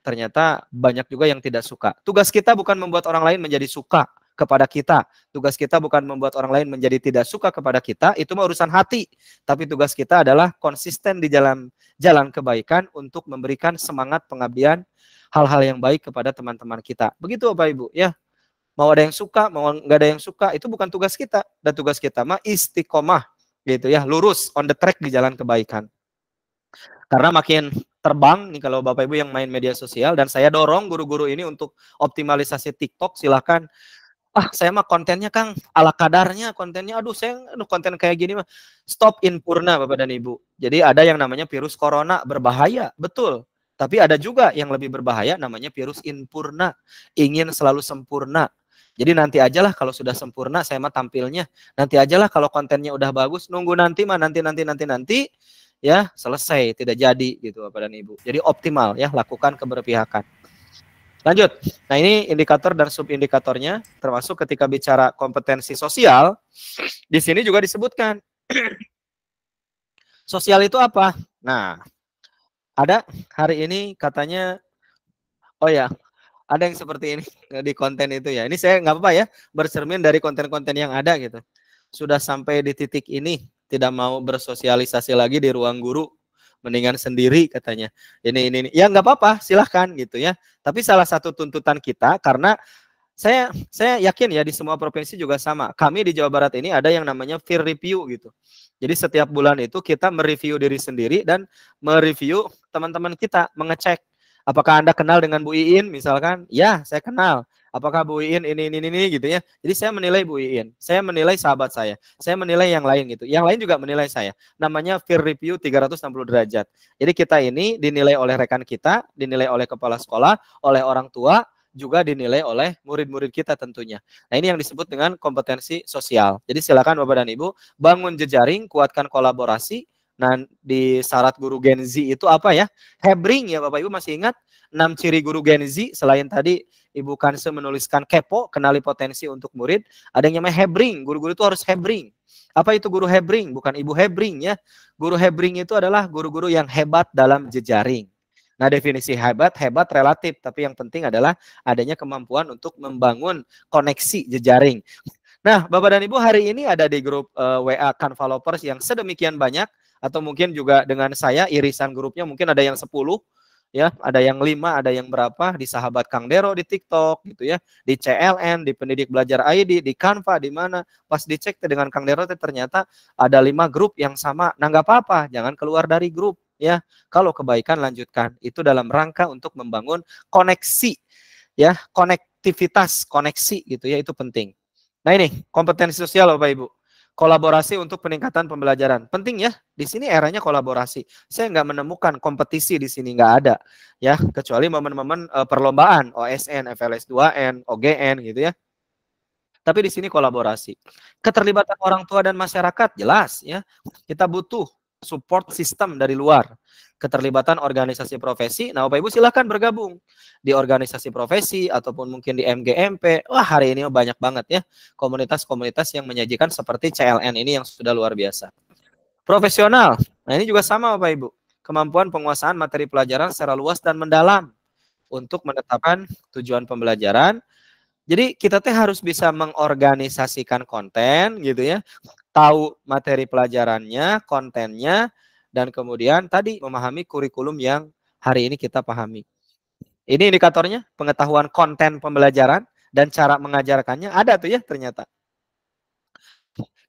ternyata banyak juga yang tidak suka. Tugas kita bukan membuat orang lain menjadi suka kepada kita. Tugas kita bukan membuat orang lain menjadi tidak suka kepada kita, itu mah urusan hati. Tapi tugas kita adalah konsisten di jalan kebaikan untuk memberikan semangat pengabdian hal-hal yang baik kepada teman-teman kita. Begitu Bapak Ibu ya. Mau ada yang suka, mau nggak ada yang suka, itu bukan tugas kita. Dan tugas kita mah istiqomah gitu ya, lurus on the track di jalan kebaikan. Karena makin terbang nih kalau Bapak Ibu yang main media sosial, dan saya dorong guru-guru ini untuk optimalisasi TikTok, silahkan. Saya mah kontennya Kang ala kadarnya, kontennya konten kayak gini mah stop impurna Bapak dan Ibu. Jadi ada yang namanya virus corona berbahaya, betul. Tapi ada juga yang lebih berbahaya namanya virus impurna, ingin selalu sempurna. Jadi nanti ajalah kalau sudah sempurna saya mah tampilnya. Nanti ajalah kalau kontennya udah bagus, nunggu nanti mah nanti ya selesai, tidak jadi gitu Bapak dan Ibu. Jadi optimal ya, lakukan keberpihakan. Lanjut. Nah, ini indikator dan subindikatornya, termasuk ketika bicara kompetensi sosial, di sini juga disebutkan. Sosial itu apa? Nah, ada hari ini katanya, ada yang seperti ini di konten itu ya. Ini saya nggak apa-apa ya, bercermin dari konten-konten yang ada gitu. Sudah sampai di titik ini, tidak mau bersosialisasi lagi di ruang guru, mendingan sendiri katanya. Ini ya nggak apa-apa, silahkan gitu ya. Tapi salah satu tuntutan kita, karena saya yakin ya di semua provinsi juga sama. Kami di Jawa Barat ini ada yang namanya peer review gitu. Jadi setiap bulan itu kita mereview diri sendiri dan mereview teman-teman kita, mengecek apakah Anda kenal dengan Bu Iin misalkan. Ya, saya kenal. Apakah Bu Iin ini gitu ya. Jadi saya menilai Bu Iin, saya menilai sahabat saya menilai yang lain gitu. Yang lain juga menilai saya. Namanya peer review 360 derajat. Jadi kita ini dinilai oleh rekan kita, dinilai oleh kepala sekolah, oleh orang tua, juga dinilai oleh murid-murid kita tentunya. Nah, ini yang disebut dengan kompetensi sosial. Jadi silakan Bapak dan Ibu bangun jejaring, kuatkan kolaborasi. Nah, di syarat guru Gen Z itu apa ya? Hebring ya Bapak Ibu, masih ingat 6 ciri guru Gen Z? Selain tadi Ibu Kanse menuliskan kepo, kenali potensi untuk murid, ada yang namanya hebring. Guru-guru itu harus hebring. Apa itu guru Hebring? Bukan Ibu Hebring ya. Guru Hebring itu adalah guru-guru yang hebat dalam jejaring. Nah, definisi hebat relatif, tapi yang penting adalah adanya kemampuan untuk membangun koneksi jejaring. Nah, Bapak dan Ibu, hari ini ada di grup WA Canvalovers yang sedemikian banyak, atau mungkin juga dengan saya irisan grupnya mungkin ada yang 10, ya, ada yang 5, ada yang berapa, di Sahabat Kang Dero di TikTok gitu ya, di CLN, di Pendidik Belajar ID, di Canva, di mana. Pas dicek dengan Kang Dero ternyata ada 5 grup yang sama. Nah, nggak apa-apa, jangan keluar dari grup ya. Kalau kebaikan lanjutkan. Itu dalam rangka untuk membangun koneksi ya, konektivitas, koneksi gitu ya, itu penting. Nah, ini kompetensi sosial Bapak Ibu. Kolaborasi untuk peningkatan pembelajaran. Penting ya, di sini eranya kolaborasi. Saya nggak menemukan kompetisi di sini, nggak ada. Ya, kecuali momen-momen perlombaan, OSN, FLS 2N, OGN gitu ya. Tapi di sini kolaborasi. Keterlibatan orang tua dan masyarakat, jelas ya. Kita butuh support system dari luar. Keterlibatan organisasi profesi. Nah, Bapak Ibu silahkan bergabung di organisasi profesi ataupun mungkin di MGMP. Wah, hari ini banyak banget ya komunitas-komunitas yang menyajikan seperti CLN ini yang sudah luar biasa. Profesional. Nah, ini juga sama Bapak Ibu. Kemampuan penguasaan materi pelajaran secara luas dan mendalam untuk menetapkan tujuan pembelajaran. Jadi kita teh harus bisa mengorganisasikan konten gitu ya. Tahu materi pelajarannya, kontennya, dan kemudian tadi memahami kurikulum yang hari ini kita pahami. Ini indikatornya, pengetahuan konten pembelajaran dan cara mengajarkannya ada tuh ya ternyata.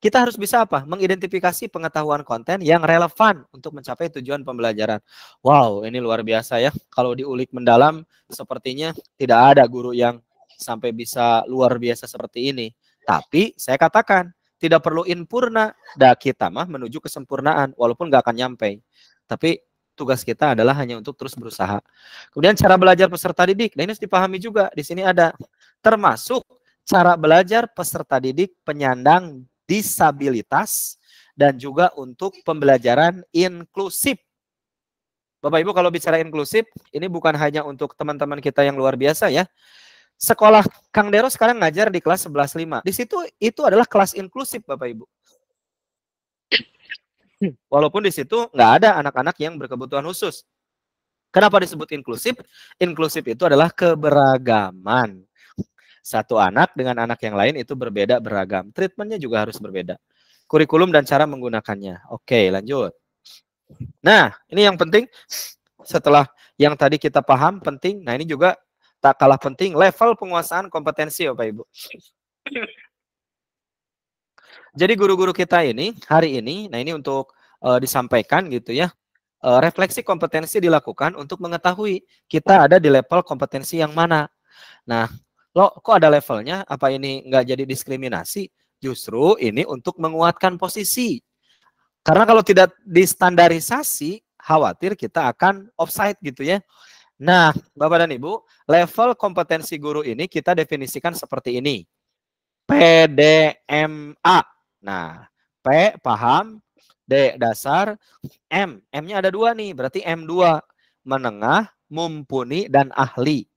Kita harus bisa apa? Mengidentifikasi pengetahuan konten yang relevan untuk mencapai tujuan pembelajaran. Wow, ini luar biasa ya. Kalau diulik mendalam, sepertinya tidak ada guru yang sampai bisa luar biasa seperti ini. Tapi saya katakan, tidak perlu impurna, kita mah menuju kesempurnaan, walaupun nggak akan nyampe. Tapi tugas kita adalah hanya untuk terus berusaha. Kemudian cara belajar peserta didik, nah ini harus dipahami juga. Di sini ada termasuk cara belajar peserta didik penyandang disabilitas dan juga untuk pembelajaran inklusif. Bapak Ibu, kalau bicara inklusif, ini bukan hanya untuk teman-teman kita yang luar biasa ya. Sekolah Kang Dero sekarang ngajar di kelas 11.5. Di situ itu adalah kelas inklusif Bapak Ibu. Walaupun di situ nggak ada anak-anak yang berkebutuhan khusus. Kenapa disebut inklusif? Inklusif itu adalah keberagaman. Satu anak dengan anak yang lain itu berbeda, beragam. Treatmentnya juga harus berbeda. Kurikulum dan cara menggunakannya. Oke, lanjut. Nah, ini yang penting. Setelah yang tadi kita paham, penting. Nah, ini juga tak kalah penting, level penguasaan kompetensi Bapak Ibu. Jadi guru-guru kita ini, hari ini, nah ini untuk disampaikan gitu ya, refleksi kompetensi dilakukan untuk mengetahui kita ada di level kompetensi yang mana. Nah, kok ada levelnya? Apa ini nggak jadi diskriminasi? Justru ini untuk menguatkan posisi. Karena kalau tidak distandarisasi, khawatir kita akan offside gitu ya. Nah, Bapak dan Ibu, level kompetensi guru ini kita definisikan seperti ini. PDMA. Nah, P paham, D dasar, M-nya ada 2 nih, berarti M2, menengah, mumpuni, dan ahli.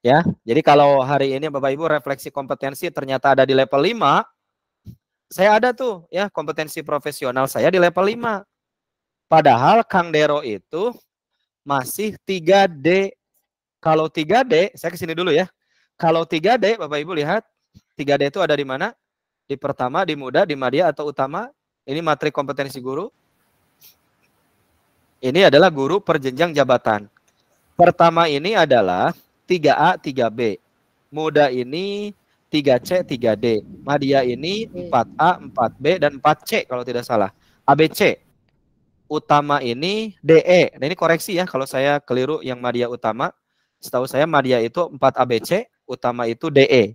Ya, jadi kalau hari ini Bapak Ibu refleksi kompetensi ternyata ada di level 5, saya ada tuh ya kompetensi profesional saya di level 5. Padahal Kang Dero itu masih 3D. Kalau 3D, saya kesini dulu ya. Kalau 3D, Bapak Ibu lihat, 3D itu ada di mana? Di pertama, di muda, di madya, atau utama. Ini materi kompetensi guru. Ini adalah guru perjenjang jabatan. Pertama ini adalah 3A, 3B. Muda ini 3C, 3D. Madya ini 4A, 4B, dan 4C kalau tidak salah. ABC. Utama ini DE. Nah, ini koreksi ya kalau saya keliru yang madya utama. Setahu saya madya itu 4 ABC, utama itu DE.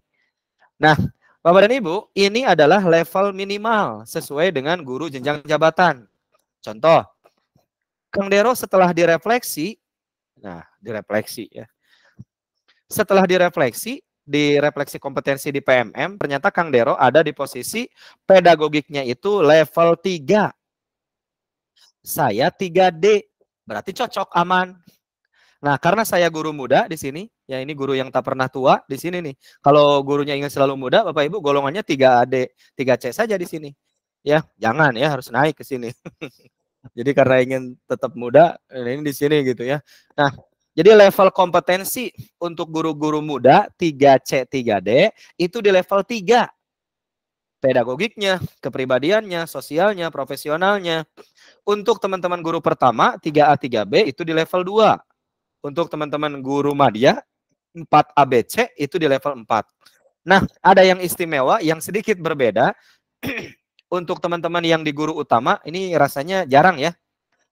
Nah, Bapak dan Ibu, ini adalah level minimal sesuai dengan guru jenjang jabatan. Contoh, Kang Dero setelah direfleksi, nah direfleksi ya. Setelah direfleksi, di refleksi kompetensi di PMM, ternyata Kang Dero ada di posisi pedagogiknya itu level 3. Saya 3D, berarti cocok, aman. Nah, karena saya guru muda di sini, ya ini guru yang tak pernah tua di sini nih. Kalau gurunya ingin selalu muda, Bapak Ibu golongannya 3AD, 3C saja di sini. ya jangan ya, harus naik ke sini. Jadi karena ingin tetap muda, ini di sini gitu ya. Nah, jadi level kompetensi untuk guru-guru muda 3C 3D itu di level 3. Pedagogiknya, kepribadiannya, sosialnya, profesionalnya. Untuk teman-teman guru pertama 3A 3B itu di level 2. Untuk teman-teman guru madya 4ABC itu di level 4. Nah, ada yang istimewa yang sedikit berbeda. Untuk teman-teman yang di guru utama, ini rasanya jarang ya.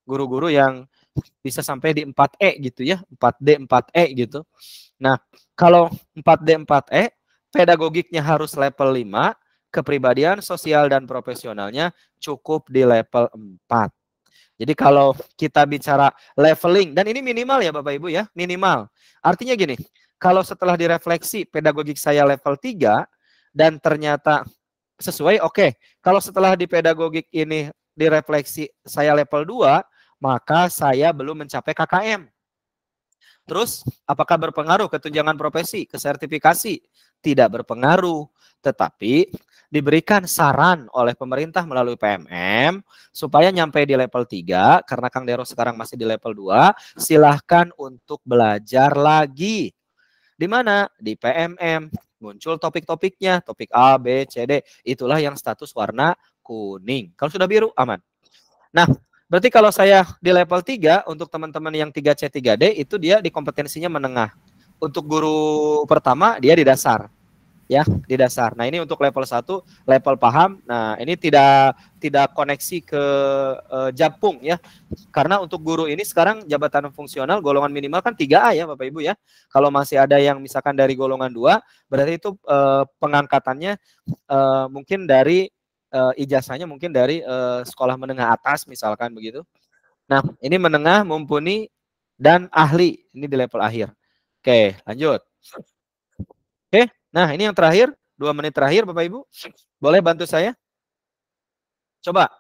Guru-guru yang bisa sampai di 4E gitu ya. 4D, 4E gitu. Nah, kalau 4D, 4E, pedagogiknya harus level 5, kepribadian, sosial, dan profesionalnya cukup di level 4. Jadi kalau kita bicara leveling, dan ini minimal ya Bapak Ibu ya, minimal. Artinya gini, kalau setelah direfleksi pedagogik saya level 3, dan ternyata sesuai, oke. Kalau setelah di pedagogik ini direfleksi saya level 2, maka saya belum mencapai KKM. Terus, apakah berpengaruh ke tunjangan profesi, ke sertifikasi? Tidak berpengaruh, tetapi diberikan saran oleh pemerintah melalui PMM supaya nyampe di level 3, karena Kang Dero sekarang masih di level 2, silahkan untuk belajar lagi. Di mana? Di PMM. Muncul topik-topiknya, topik A, B, C, D. Itulah yang status warna kuning. Kalau sudah biru, aman. Nah, berarti kalau saya di level 3, untuk teman-teman yang 3C, 3D, itu dia di kompetensinya menengah. Untuk guru pertama, dia di dasar. Ya, di dasar. Nah, ini untuk level 1, level paham. Nah, ini tidak koneksi ke Japung ya. Karena untuk guru ini sekarang jabatan fungsional golongan minimal kan 3A ya Bapak Ibu ya. Kalau masih ada yang misalkan dari golongan 2, berarti itu pengangkatannya mungkin dari ijazahnya mungkin dari sekolah menengah atas misalkan begitu. Nah, ini menengah, mumpuni, dan ahli. Ini di level akhir. Oke, lanjut. Oke, nah ini yang terakhir, 2 menit terakhir Bapak Ibu. Boleh bantu saya? Coba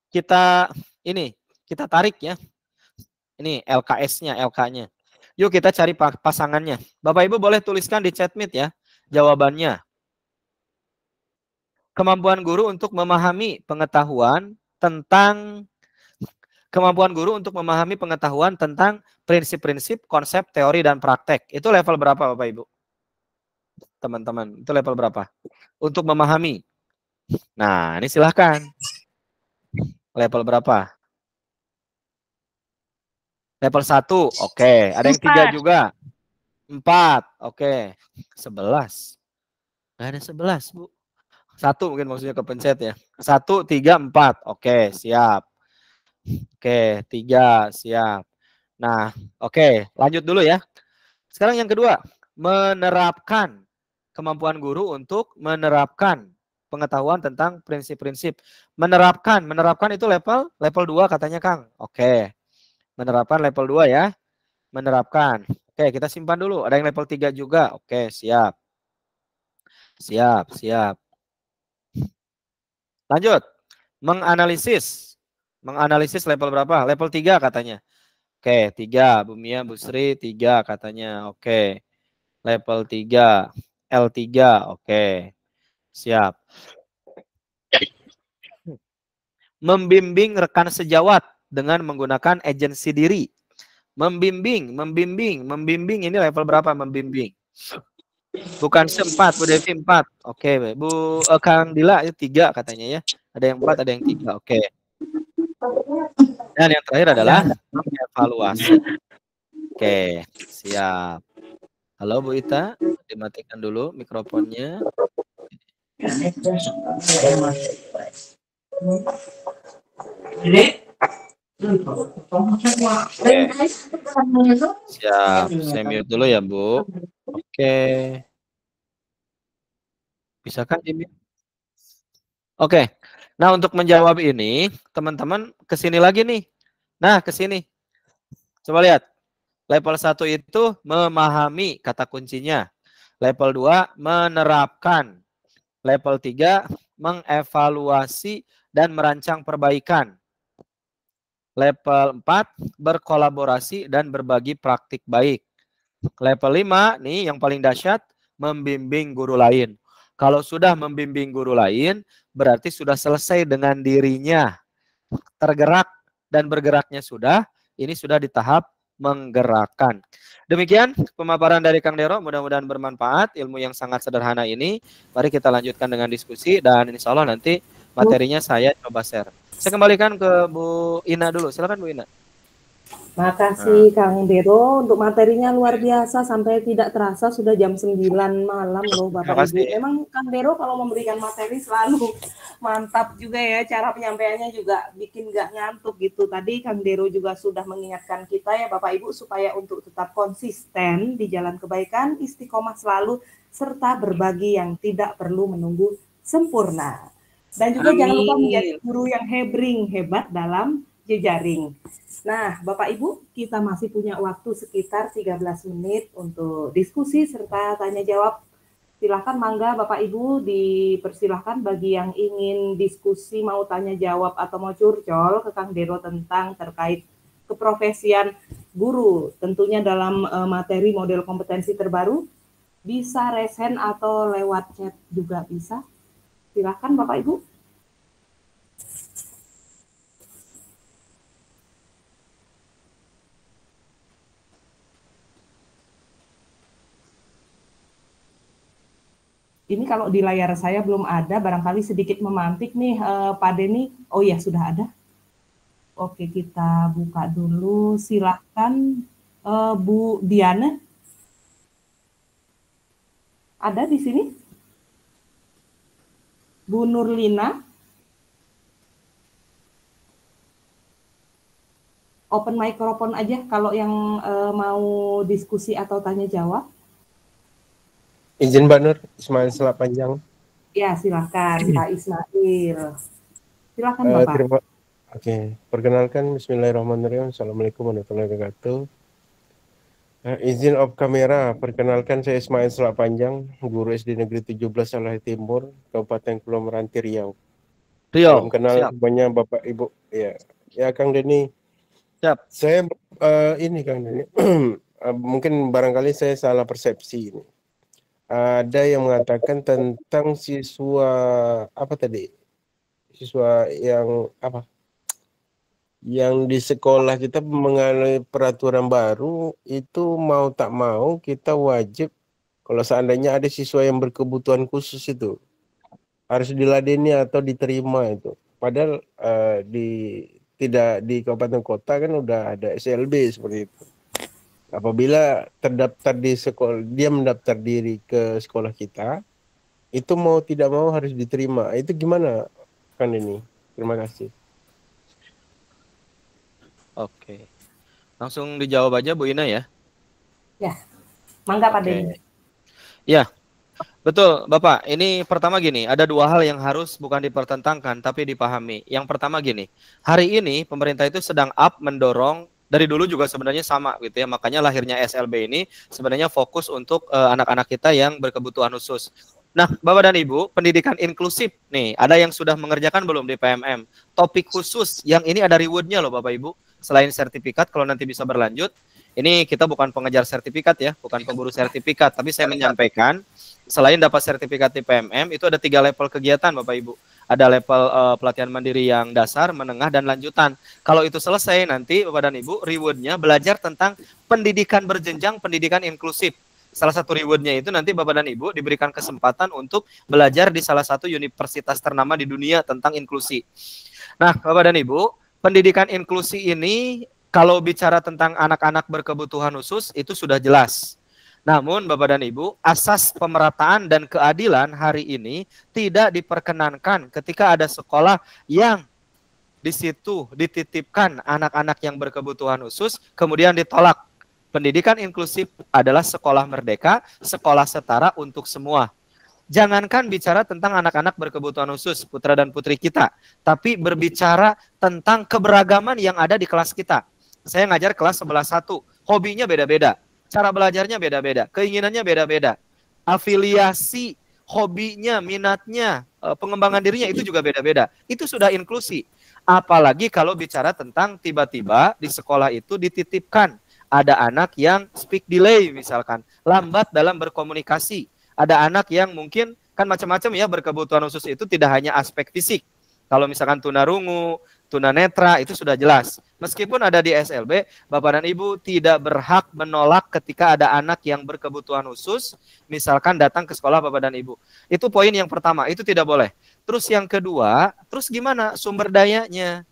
kita tarik ya. Ini LKS-nya, LK-nya. Yuk kita cari pasangannya. Bapak Ibu boleh tuliskan di chat meet ya jawabannya. Kemampuan guru untuk memahami pengetahuan tentang prinsip-prinsip, konsep, teori, dan praktek. Itu level berapa Bapak Ibu? Teman-teman, itu level berapa? Untuk memahami. Nah, ini silahkan. Level berapa? Level 1, oke. Ada yang 3 juga. 4, oke. 11. Nggak ada 11, Bu. 1 mungkin maksudnya kepencet ya. 1, 3, 4. Oke, siap. Oke, 3, siap. Nah, oke. Lanjut dulu ya. Sekarang yang kedua. Menerapkan. Kemampuan guru untuk menerapkan pengetahuan tentang prinsip-prinsip. Menerapkan itu level 2 katanya Kang. Oke. Menerapkan level 2 ya. Menerapkan. Oke, kita simpan dulu. Ada yang level 3 juga. Oke, siap. Siap. Lanjut. Menganalisis level berapa? Level 3 katanya. Oke, 3. Bu Mia, Bu Sri, 3 katanya. Oke. Level 3. L3, oke. Siap. Membimbing rekan sejawat dengan menggunakan agensi diri. Membimbing ini level berapa membimbing? Bukan 4, Bu Devi 4. Oke, Bu Kang Dila itu 3 katanya ya. Ada yang 4, ada yang 3. Oke. Dan yang terakhir adalah evaluasi. Oke, siap. Halo Bu Ita, dimatikan dulu mikrofonnya. Siap, saya mute dulu ya Bu. Oke. Bisa kan di mute? Oke. Nah, untuk menjawab ini, teman-teman kesini lagi nih. Nah, kesini. Coba lihat. Level 1 itu memahami, kata kuncinya. Level 2 menerapkan. Level 3 mengevaluasi dan merancang perbaikan. Level 4 berkolaborasi dan berbagi praktik baik. Level 5 nih yang paling dahsyat, membimbing guru lain. Kalau sudah membimbing guru lain, berarti sudah selesai dengan dirinya. Tergerak dan bergeraknya sudah, ini sudah di tahap menggerakkan. Demikian pemaparan dari Kang Dero, mudah-mudahan bermanfaat ilmu yang sangat sederhana ini. Mari kita lanjutkan dengan diskusi dan insya Allah nanti materinya saya coba share. Saya kembalikan ke Bu Ina dulu, silakan Bu Ina. Makasih Kang Dero untuk materinya luar biasa sampai tidak terasa sudah jam 9 malam loh Bapak Ibu. Memang Kang Dero kalau memberikan materi selalu mantap juga ya, cara penyampaiannya juga bikin gak ngantuk gitu. Tadi Kang Dero juga sudah mengingatkan kita ya Bapak Ibu supaya untuk tetap konsisten di jalan kebaikan, istiqomah selalu serta berbagi yang tidak perlu menunggu sempurna. Dan juga jangan lupa menjadi guru yang hebat dalam jejaring. Nah, Bapak Ibu, kita masih punya waktu sekitar 13 menit untuk diskusi serta tanya jawab. Silahkan mangga Bapak Ibu dipersilahkan bagi yang ingin diskusi, mau tanya jawab atau mau curcol ke Kang Dero tentang terkait keprofesian guru. Tentunya dalam materi model kompetensi terbaru, bisa resen atau lewat chat juga bisa. Silahkan Bapak Ibu. Ini kalau di layar saya belum ada, barangkali sedikit memantik nih Pak Denny. Oh ya, sudah ada. Oke, kita buka dulu. Silahkan Bu Diana. Ada di sini? Bu Nurlina. Open microphone aja kalau yang mau diskusi atau tanya jawab. Izin Mbak Nur, Ismail Selak Panjang. Ya, silakan Pak Ismail. Silakan Bapak. Oke, perkenalkan Bismillahirrahmanirrahim. Assalamualaikum warahmatullahi wabarakatuh. Izin off kamera, perkenalkan saya Ismail Selak Panjang, guru SD Negeri 17 Salahi Timur, Kabupaten Kepulauan Meranti, Riau. Salam kenal semuanya Bapak Ibu. Ya Kang Denny. Siap. Saya ini Kang Denny, mungkin barangkali saya salah persepsi ini. Ada yang mengatakan tentang siswa apa tadi? Siswa yang apa? Yang di sekolah kita mengalami peraturan baru itu mau tak mau kita wajib kalau seandainya ada siswa yang berkebutuhan khusus itu harus diladeni atau diterima itu. Padahal tidak di kabupaten kota kan udah ada SLB seperti itu. Apabila terdaftar di sekolah, dia mendaftar diri ke sekolah kita, itu mau tidak mau harus diterima. Itu gimana kan ini? Terima kasih. Oke. Langsung dijawab aja Bu Ina ya. Ya, mangga Pak Denny. Ya, betul Bapak. Ini pertama gini, ada dua hal yang harus bukan dipertentangkan tapi dipahami. Yang pertama gini, hari ini pemerintah itu sedang mendorong. Dari dulu juga sebenarnya sama gitu ya, makanya lahirnya SLB ini sebenarnya fokus untuk anak-anak kita yang berkebutuhan khusus. Nah, Bapak dan Ibu, pendidikan inklusif nih, ada yang sudah mengerjakan belum di PMM? Topik khusus, yang ini ada rewardnya loh Bapak Ibu, selain sertifikat kalau nanti bisa berlanjut. Ini kita bukan pengejar sertifikat ya, bukan pemburu sertifikat, tapi saya menyampaikan selain dapat sertifikat di PMM, itu ada 3 level kegiatan Bapak Ibu. Ada level pelatihan mandiri yang dasar, menengah, dan lanjutan. Kalau itu selesai nanti Bapak dan Ibu, rewardnya belajar tentang pendidikan berjenjang, pendidikan inklusif. Salah satu rewardnya itu nanti Bapak dan Ibu diberikan kesempatan untuk belajar di salah satu universitas ternama di dunia tentang inklusi. Nah Bapak dan Ibu, pendidikan inklusi ini kalau bicara tentang anak-anak berkebutuhan khusus itu sudah jelas. Namun Bapak dan Ibu, asas pemerataan dan keadilan hari ini tidak diperkenankan ketika ada sekolah yang di situ dititipkan anak-anak yang berkebutuhan khusus kemudian ditolak. Pendidikan inklusif adalah sekolah merdeka, sekolah setara untuk semua. Jangankan bicara tentang anak-anak berkebutuhan khusus, putra dan putri kita, tapi berbicara tentang keberagaman yang ada di kelas kita. Saya ngajar kelas 11-1, hobinya beda-beda. Cara belajarnya beda-beda, keinginannya beda-beda. Afiliasi, hobinya, minatnya, pengembangan dirinya itu juga beda-beda. Itu sudah inklusi. Apalagi kalau bicara tentang tiba-tiba di sekolah itu dititipkan. Ada anak yang speak delay misalkan, lambat dalam berkomunikasi. Ada anak yang mungkin Kan macam-macam ya, berkebutuhan khusus itu tidak hanya aspek fisik. Kalau misalkan tunarungu, tunanetra itu sudah jelas. Meskipun ada di SLB, Bapak dan Ibu tidak berhak menolak ketika ada anak yang berkebutuhan khusus, misalkan datang ke sekolah Bapak dan Ibu. Itu poin yang pertama, itu tidak boleh. Terus yang kedua, terus gimana sumber dayanya?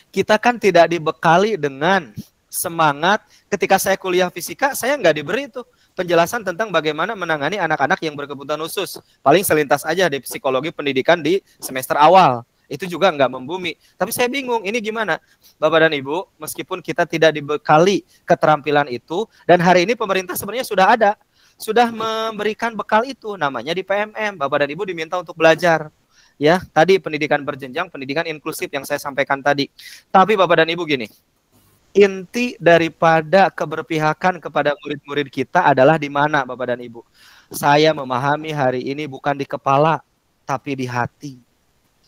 Kita kan tidak dibekali dengan semangat. Ketika saya kuliah fisika, saya nggak diberi tuh penjelasan tentang bagaimana menangani anak-anak yang berkebutuhan khusus. Paling selintas aja di psikologi pendidikan di semester awal. Itu juga nggak membumi. Tapi saya bingung, ini gimana? Bapak dan Ibu, meskipun kita tidak dibekali keterampilan itu, dan hari ini pemerintah sebenarnya sudah memberikan bekal itu, namanya di PMM. Bapak dan Ibu diminta untuk belajar. Ya, tadi pendidikan berjenjang, pendidikan inklusif yang saya sampaikan tadi. Tapi Bapak dan Ibu gini, inti daripada keberpihakan kepada murid-murid kita adalah di mana, Bapak dan Ibu? Saya memahami hari ini bukan di kepala, tapi di hati.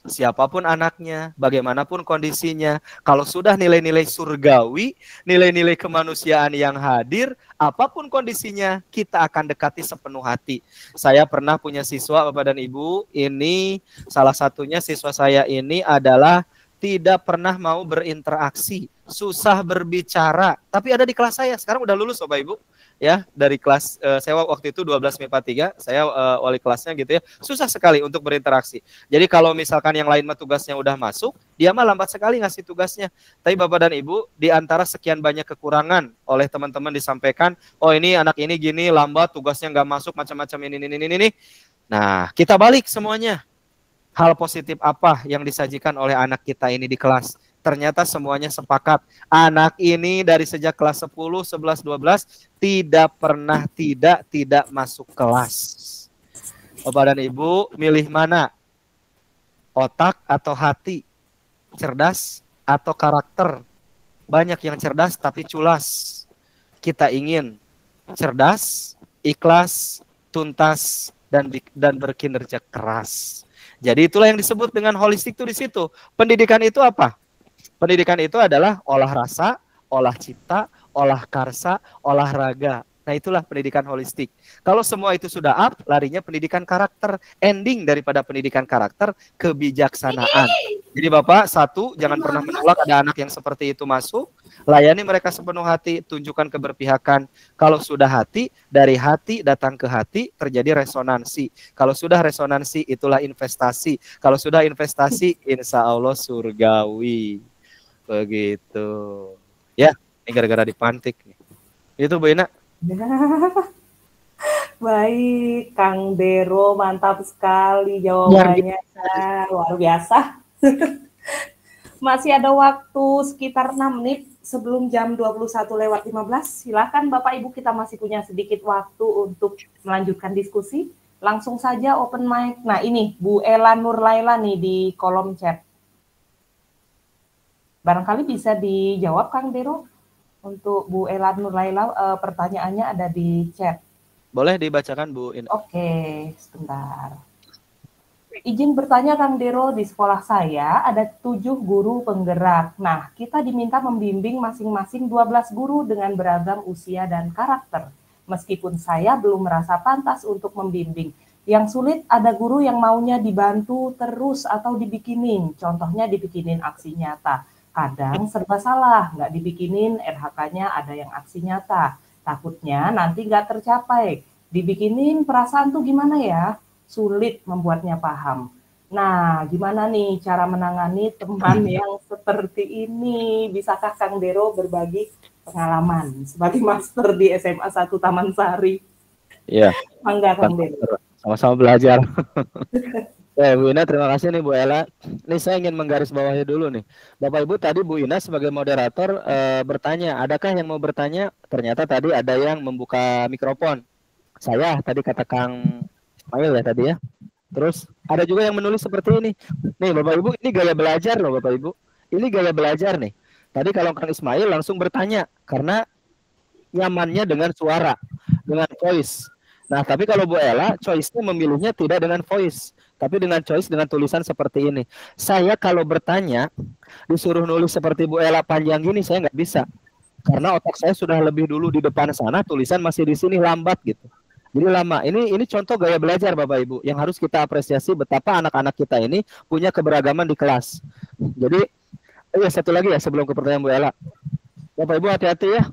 Siapapun anaknya, bagaimanapun kondisinya, kalau sudah nilai-nilai surgawi, nilai-nilai kemanusiaan yang hadir, apapun kondisinya, kita akan dekati sepenuh hati. Saya pernah punya siswa, Bapak dan Ibu, ini salah satunya siswa saya ini adalah tidak pernah mau berinteraksi, susah berbicara, tapi ada di kelas saya. Sekarang udah lulus Bapak Ibu, ya, dari kelas saya waktu itu 12 MIPA 3, saya wali kelasnya gitu ya. Susah sekali untuk berinteraksi. Jadi kalau misalkan yang lain mah tugasnya udah masuk, dia mah lambat sekali ngasih tugasnya. Tapi Bapak dan Ibu, di antara sekian banyak kekurangan oleh teman-teman disampaikan, oh ini anak ini gini, lambat, tugasnya nggak masuk, macam-macam ini. Nah, kita balik semuanya. Hal positif apa yang disajikan oleh anak kita ini di kelas? Ternyata semuanya sepakat. Anak ini dari sejak kelas 10, 11, 12 tidak pernah tidak masuk kelas. Bapak dan Ibu, milih mana? Otak atau hati? Cerdas atau karakter? Banyak yang cerdas tapi culas. Kita ingin cerdas, ikhlas, tuntas, dan berkinerja keras. Jadi itulah yang disebut dengan holistik itu di situ. Pendidikan itu apa? Pendidikan itu adalah olah rasa, olah cipta, olah karsa, olahraga. Nah itulah pendidikan holistik. Kalau semua itu sudah up, larinya pendidikan karakter. Ending daripada pendidikan karakter, kebijaksanaan. Jadi Bapak, satu, jangan pernah menolak ada anak yang seperti itu masuk. Layani mereka sepenuh hati, tunjukkan keberpihakan. Kalau sudah hati, dari hati datang ke hati, terjadi resonansi. Kalau sudah resonansi, itulah investasi. Kalau sudah investasi, insya Allah surgawi. Begitu. Ya, ini gara-gara dipantik. Itu Bu Ina. Baik, Kang Dero, mantap sekali jawabannya. Luar biasa. Masih ada waktu sekitar 6 menit sebelum jam 21:15. Silakan Bapak Ibu, kita masih punya sedikit waktu untuk melanjutkan diskusi. Langsung saja open mic. Nah ini Bu Ela Nurlaila nih di kolom chat. Barangkali bisa dijawab Kang Dero. Untuk Bu Ela Nurlaila, pertanyaannya ada di chat. Boleh dibacakan Bu Ina. Oke, sebentar. Izin bertanya Kang Dero, di sekolah saya ada 7 guru penggerak. Nah, kita diminta membimbing masing-masing 12 guru dengan beragam usia dan karakter. Meskipun saya belum merasa pantas untuk membimbing. Yang sulit ada guru yang maunya dibantu terus atau dibikinin. Contohnya dibikinin aksi nyata. Kadang serba salah, nggak dibikinin RHK-nya ada yang aksi nyata. Takutnya nanti nggak tercapai. Dibikinin perasaan tuh gimana ya? Sulit membuatnya paham. Nah, gimana nih cara menangani teman yang seperti ini? Bisakah Kang Dero berbagi pengalaman sebagai master di SMA 1 Taman Sari? Iya. Mangga Kang Dero. Sama-sama belajar. Bu Ina, terima kasih nih Bu Ella. Nih saya ingin menggarisbawahi dulu nih. Bapak Ibu, tadi Bu Ina sebagai moderator bertanya, adakah yang mau bertanya? Ternyata tadi ada yang membuka mikrofon. Saya tadi kata Kang Ismail ya tadi ya. Terus ada juga yang menulis seperti ini. Nih Bapak Ibu, ini gaya belajar loh Bapak Ibu. Ini gaya belajar nih. Tadi kalau Kang Ismail langsung bertanya karena nyamannya dengan suara, dengan voice. Nah, tapi kalau Bu Ella, choice-nya memilihnya tidak dengan voice, tapi dengan choice dengan tulisan seperti ini. Saya kalau bertanya, disuruh nulis seperti Bu Ella panjang gini, saya nggak bisa. Karena otak saya sudah lebih dulu di depan sana, tulisan masih di sini lambat gitu. Jadi lama. Ini contoh gaya belajar Bapak Ibu yang harus kita apresiasi betapa anak-anak kita ini punya keberagaman di kelas. Jadi satu lagi ya sebelum ke pertanyaan Bu Ella. Bapak Ibu hati-hati ya.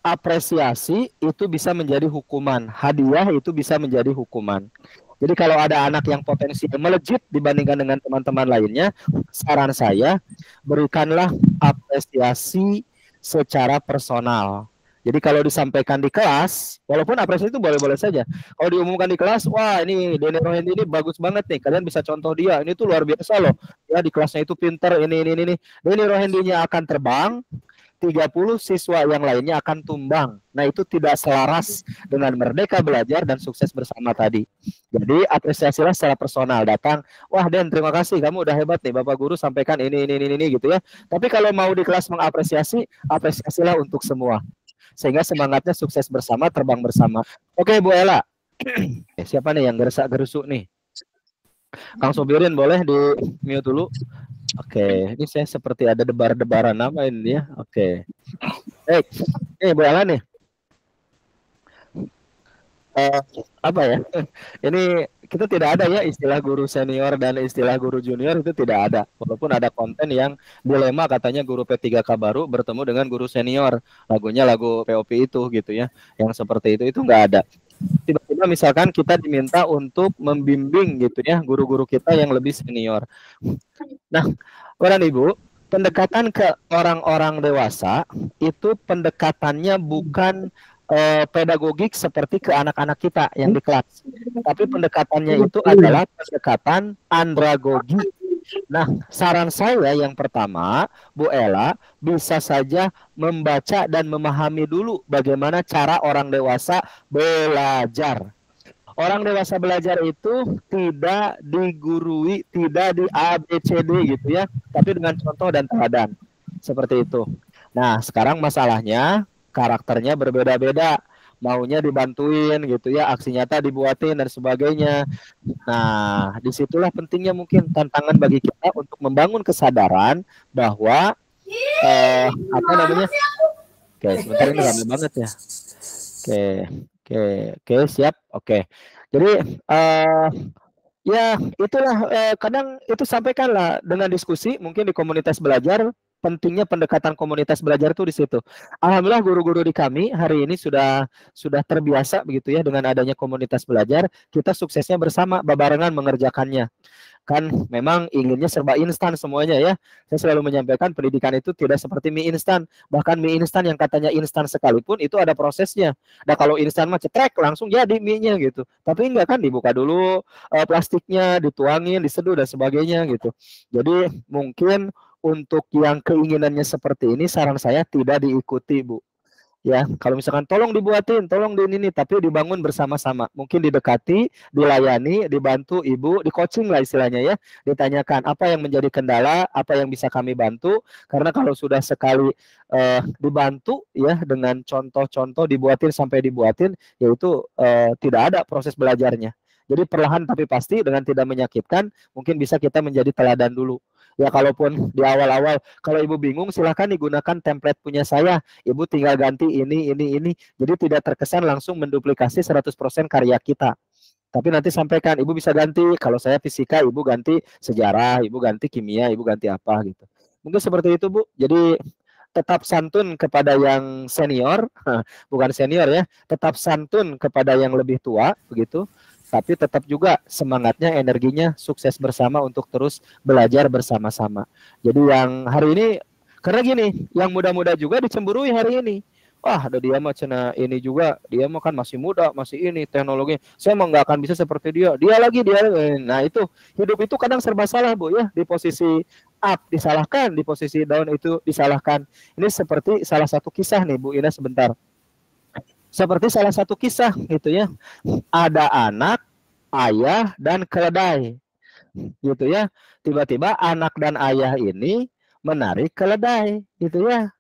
Apresiasi itu bisa menjadi hukuman, hadiah itu bisa menjadi hukuman. Jadi kalau ada anak yang potensial melejit dibandingkan dengan teman-teman lainnya, saran saya berikanlah apresiasi secara personal. Jadi kalau disampaikan di kelas, walaupun apresiasi itu boleh-boleh saja. Kalau diumumkan di kelas, wah ini Denny Rohendi ini bagus banget nih, kalian bisa contoh dia, ini tuh luar biasa loh. Ya di kelasnya itu pinter, ini. Denny Rohendinya akan terbang, 30 siswa yang lainnya akan tumbang. Nah itu tidak selaras dengan merdeka belajar dan sukses bersama tadi. Jadi apresiasilah secara personal, datang, wah Den terima kasih kamu udah hebat nih Bapak Guru sampaikan ini gitu ya. Tapi kalau mau di kelas mengapresiasi, apresiasilah untuk semua. Sehingga semangatnya sukses bersama, terbang bersama. Oke Bu Ella, siapa nih yang gerusak-gerusuk nih? Kang Sobirin boleh di mute dulu. Oke, ini saya seperti ada debar-debaran nama ini ya. Oke. Bu Ella nih. Apa ya? Ini kita tidak ada ya istilah guru senior dan istilah guru junior itu tidak ada. Walaupun ada konten yang dilema katanya guru P3K baru bertemu dengan guru senior. Lagunya lagu POP itu gitu ya. Yang seperti itu nggak ada. Tiba-tiba misalkan kita diminta untuk membimbing gitu ya guru-guru kita yang lebih senior. Nah, Bapak Ibu, pendekatan ke orang-orang dewasa itu pendekatannya bukan pedagogik seperti ke anak-anak kita yang di kelas. Tapi pendekatannya itu adalah pendekatan andragogi. Nah, saran saya yang pertama, Bu Ella bisa saja membaca dan memahami dulu bagaimana cara orang dewasa belajar. Orang dewasa belajar itu tidak digurui, tidak di ABCD gitu ya, tapi dengan contoh dan teladan. Seperti itu. Nah, sekarang masalahnya karakternya berbeda-beda, maunya dibantuin gitu ya, aksi nyata dibuatin dan sebagainya. Nah, disitulah pentingnya mungkin tantangan bagi kita untuk membangun kesadaran bahwa apa namanya? Oke, sebentar ini ramai banget ya. Oke, siap. Oke. Jadi ya itulah kadang itu sampaikanlah dengan diskusi mungkin di komunitas belajar. Pentingnya pendekatan komunitas belajar itu di situ. Alhamdulillah guru-guru di kami hari ini sudah terbiasa begitu ya dengan adanya komunitas belajar, kita suksesnya bersama, barengan mengerjakannya. Kan memang inginnya serba instan semuanya ya. Saya selalu menyampaikan pendidikan itu tidak seperti mie instan. Bahkan mie instan yang katanya instan sekalipun itu ada prosesnya. Nah kalau instan mah cetrek langsung jadi mie-nya gitu. Tapi enggak kan, dibuka dulu plastiknya, dituangin, diseduh dan sebagainya gitu. Jadi mungkin untuk yang keinginannya seperti ini, saran saya tidak diikuti, Bu. Ya, kalau misalkan tolong dibuatin, tolong ini, tapi dibangun bersama-sama. Mungkin didekati, dilayani, dibantu ibu, di coaching lah istilahnya ya. Ditanyakan apa yang menjadi kendala, apa yang bisa kami bantu. Karena kalau sudah sekali dibantu ya dengan contoh-contoh dibuatin sampai dibuatin, yaitu tidak ada proses belajarnya. Jadi perlahan tapi pasti dengan tidak menyakitkan, mungkin bisa kita menjadi teladan dulu. Ya kalaupun di awal-awal, kalau ibu bingung silahkan digunakan template punya saya. Ibu tinggal ganti ini. Jadi tidak terkesan langsung menduplikasi 100% karya kita. Tapi nanti sampaikan, ibu bisa ganti. Kalau saya fisika, ibu ganti sejarah, ibu ganti kimia, ibu ganti apa gitu. Mungkin seperti itu Bu. Jadi tetap santun kepada yang senior, bukan senior ya. Tetap santun kepada yang lebih tua, begitu. Tapi tetap juga semangatnya, energinya sukses bersama untuk terus belajar bersama-sama. Jadi yang hari ini, karena gini, yang muda-muda juga dicemburui hari ini. Wah, ada dia mah cina ini juga, dia mah kan masih muda, masih ini teknologi. Saya mah nggak akan bisa seperti dia. Dia lagi. Nah itu hidup itu kadang serba salah Bu ya. Di posisi up disalahkan, di posisi down itu disalahkan. Ini seperti salah satu kisah nih Bu Ina sebentar. Seperti salah satu kisah gitu ya. Ada anak, ayah, dan keledai. Gitu ya. Tiba-tiba anak dan ayah ini menarik keledai gitu ya.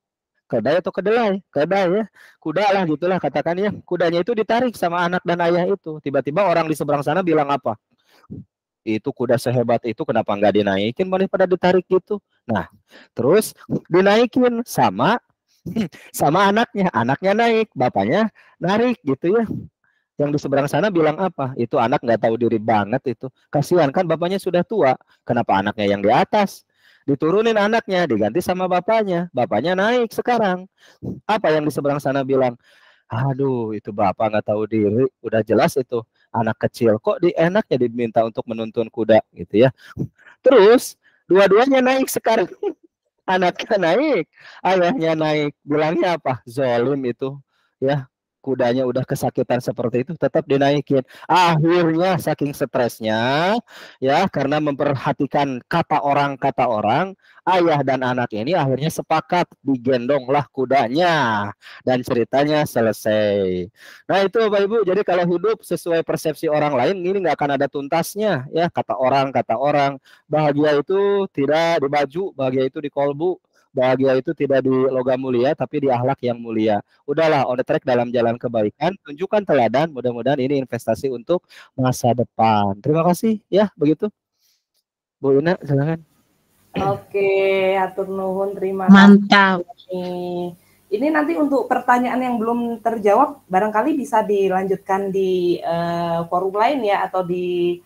Keledai atau kedelai? Keledai ya. Kuda lah gitulah katakan ya. Kudanya itu ditarik sama anak dan ayah itu. Tiba-tiba orang di seberang sana bilang apa? Itu kuda sehebat itu kenapa nggak dinaikin daripada ditarik gitu. Nah, terus dinaikin sama anaknya naik, bapaknya narik gitu ya. Yang di seberang sana bilang apa? Itu anak nggak tahu diri banget itu. Kasihan kan bapaknya sudah tua. Kenapa anaknya yang di atas? Diturunin anaknya, diganti sama bapaknya. Bapaknya naik sekarang. Apa yang di seberang sana bilang? Aduh, itu bapak nggak tahu diri. Udah jelas itu anak kecil. Kok enaknya diminta untuk menuntun kuda gitu ya. Terus dua-duanya naik sekarang. Anaknya naik, ayahnya naik. Bilangnya apa? Zolim itu. Ya, kudanya udah kesakitan seperti itu tetap dinaikin. Akhirnya saking stresnya ya karena memperhatikan kata orang, ayah dan anak ini akhirnya sepakat digendonglah kudanya dan ceritanya selesai. Nah itu Bapak Ibu, jadi kalau hidup sesuai persepsi orang lain ini nggak akan ada tuntasnya ya, kata orang. Bahagia itu tidak di baju, bahagia itu di kolbu. Bahagia itu tidak di logam mulia, tapi di akhlak yang mulia. Udahlah, on the track dalam jalan kebaikan, tunjukkan teladan, mudah-mudahan ini investasi untuk masa depan. Terima kasih, ya, begitu. Bu Ina, silakan. Oke, atur nuhun, terima Mantap. kasih. Ini nanti untuk pertanyaan yang belum terjawab, barangkali bisa dilanjutkan di forum lain ya, atau di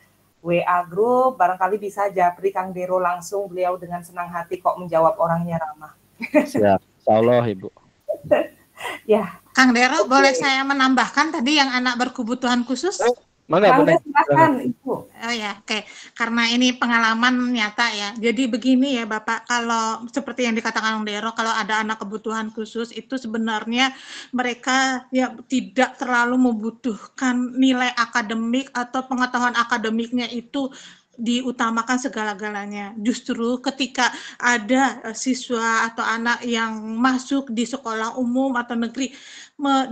WA Group, barangkali bisa Japri Kang Dero langsung, beliau dengan senang hati kok menjawab orangnya ramah. Siap, insyaallah Ibu. Ya. Kang Dero, boleh saya menambahkan tadi yang anak berkebutuhan khusus? Mangga, silakan Ibu. Oh ya, oke. Karena ini pengalaman nyata ya. Jadi begini ya Bapak, kalau seperti yang dikatakan Kang Dero, kalau ada anak kebutuhan khusus itu sebenarnya mereka ya tidak terlalu membutuhkan nilai akademik atau pengetahuan akademiknya itu diutamakan segala-galanya. Justru ketika ada siswa atau anak yang masuk di sekolah umum atau negeri,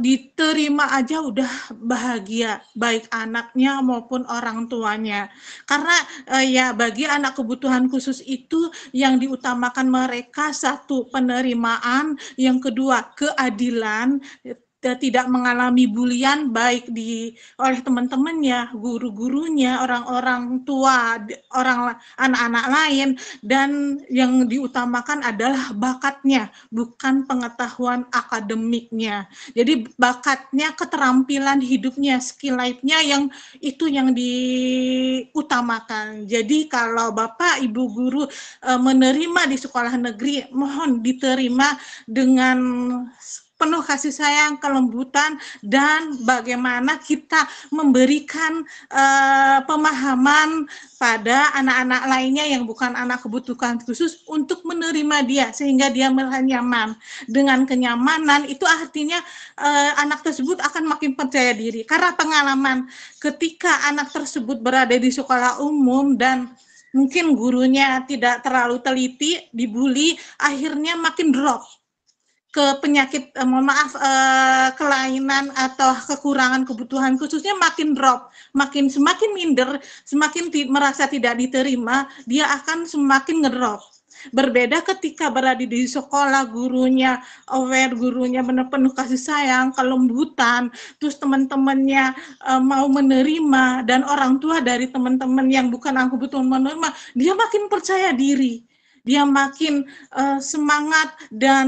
diterima aja udah bahagia, baik anaknya maupun orang tuanya. Karena ya bagi anak kebutuhan khusus itu yang diutamakan mereka satu penerimaan, yang kedua keadilan, tidak mengalami bulian baik oleh teman-temannya, guru-gurunya, orang-orang tua, anak-anak lain, dan yang diutamakan adalah bakatnya, bukan pengetahuan akademiknya. Jadi bakatnya, keterampilan hidupnya, skill life-nya yang diutamakan. Jadi kalau Bapak Ibu guru menerima di sekolah negeri, mohon diterima dengan penuh kasih sayang, kelembutan, dan bagaimana kita memberikan pemahaman pada anak-anak lainnya yang bukan anak kebutuhan khusus untuk menerima dia sehingga dia merasa nyaman. Dengan kenyamanan itu artinya anak tersebut akan makin percaya diri. Karena pengalaman ketika anak tersebut berada di sekolah umum dan mungkin gurunya tidak terlalu teliti, dibully, akhirnya makin drop ke penyakit, kelainan atau kekurangan kebutuhan khususnya makin drop, semakin minder, semakin merasa tidak diterima, dia akan semakin ngedrop. Berbeda ketika berada di sekolah, gurunya aware, gurunya benar penuh kasih sayang, kelembutan, terus teman-temannya mau menerima, dan orang tua dari teman-teman yang bukan aku kebutuhan menerima, dia makin percaya diri. Dia makin semangat dan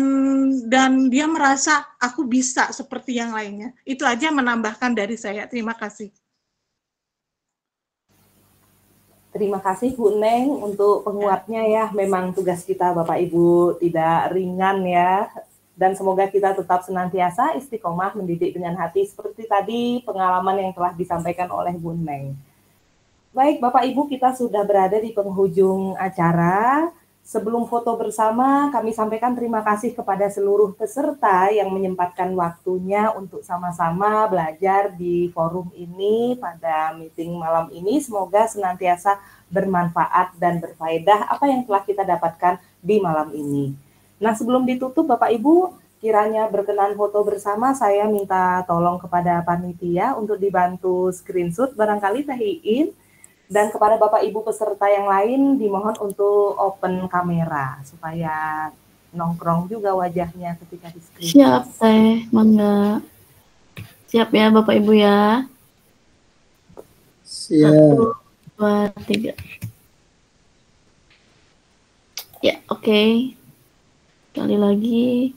dia merasa aku bisa seperti yang lainnya. Itu aja menambahkan dari saya. Terima kasih. Terima kasih Bu Neng untuk penguatnya ya. Memang tugas kita Bapak Ibu tidak ringan ya. Dan semoga kita tetap senantiasa istiqomah mendidik dengan hati seperti tadi pengalaman yang telah disampaikan oleh Bu Neng. Baik Bapak Ibu, kita sudah berada di penghujung acara. Sebelum foto bersama, kami sampaikan terima kasih kepada seluruh peserta yang menyempatkan waktunya untuk sama-sama belajar di forum ini pada meeting malam ini. Semoga senantiasa bermanfaat dan berfaedah apa yang telah kita dapatkan di malam ini. Nah, sebelum ditutup Bapak Ibu, kiranya berkenan foto bersama, saya minta tolong kepada panitia untuk dibantu screenshot barangkali Teh Iin. Dan kepada Bapak Ibu peserta yang lain dimohon untuk open kamera supaya nongkrong juga wajahnya ketika di screen. Siap Teh, mangga. Siap ya Bapak Ibu ya. Siap. 1, 2, 3. Ya, oke. Sekali lagi.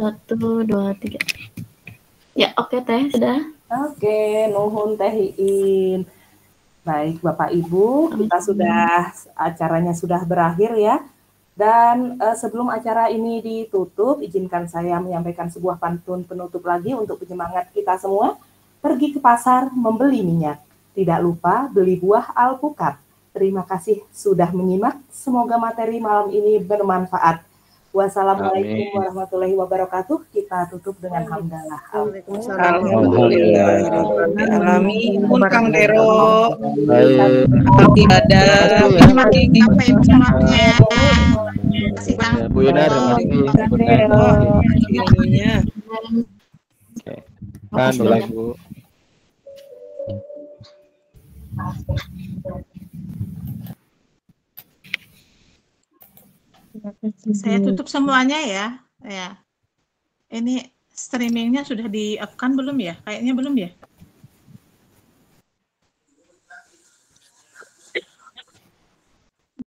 1, 2, 3. Ya, oke Teh, sudah. Oke, nuhun Teh Iin. Baik, Bapak Ibu, kita sudah acaranya sudah berakhir ya. Dan sebelum acara ini ditutup, izinkan saya menyampaikan sebuah pantun penutup lagi untuk penyemangat kita semua. Pergi ke pasar membeli minyak, tidak lupa beli buah alpukat. Terima kasih sudah menyimak. Semoga materi malam ini bermanfaat. Wassalamualaikum warahmatullahi wabarakatuh. Kita tutup dengan hamdalah. Alhamdulillahirobbilalamin. Mun Kang Dero. Baik. Ibadah. Terima kasih sampai semuanya. Kasih Kang. Bu Ina, terima kasih. Ilmunya. Oke. Kan mulai Bu. Saya tutup semuanya ya. Ya. Ini streamingnya sudah di-up kan belum ya? Kayaknya belum ya?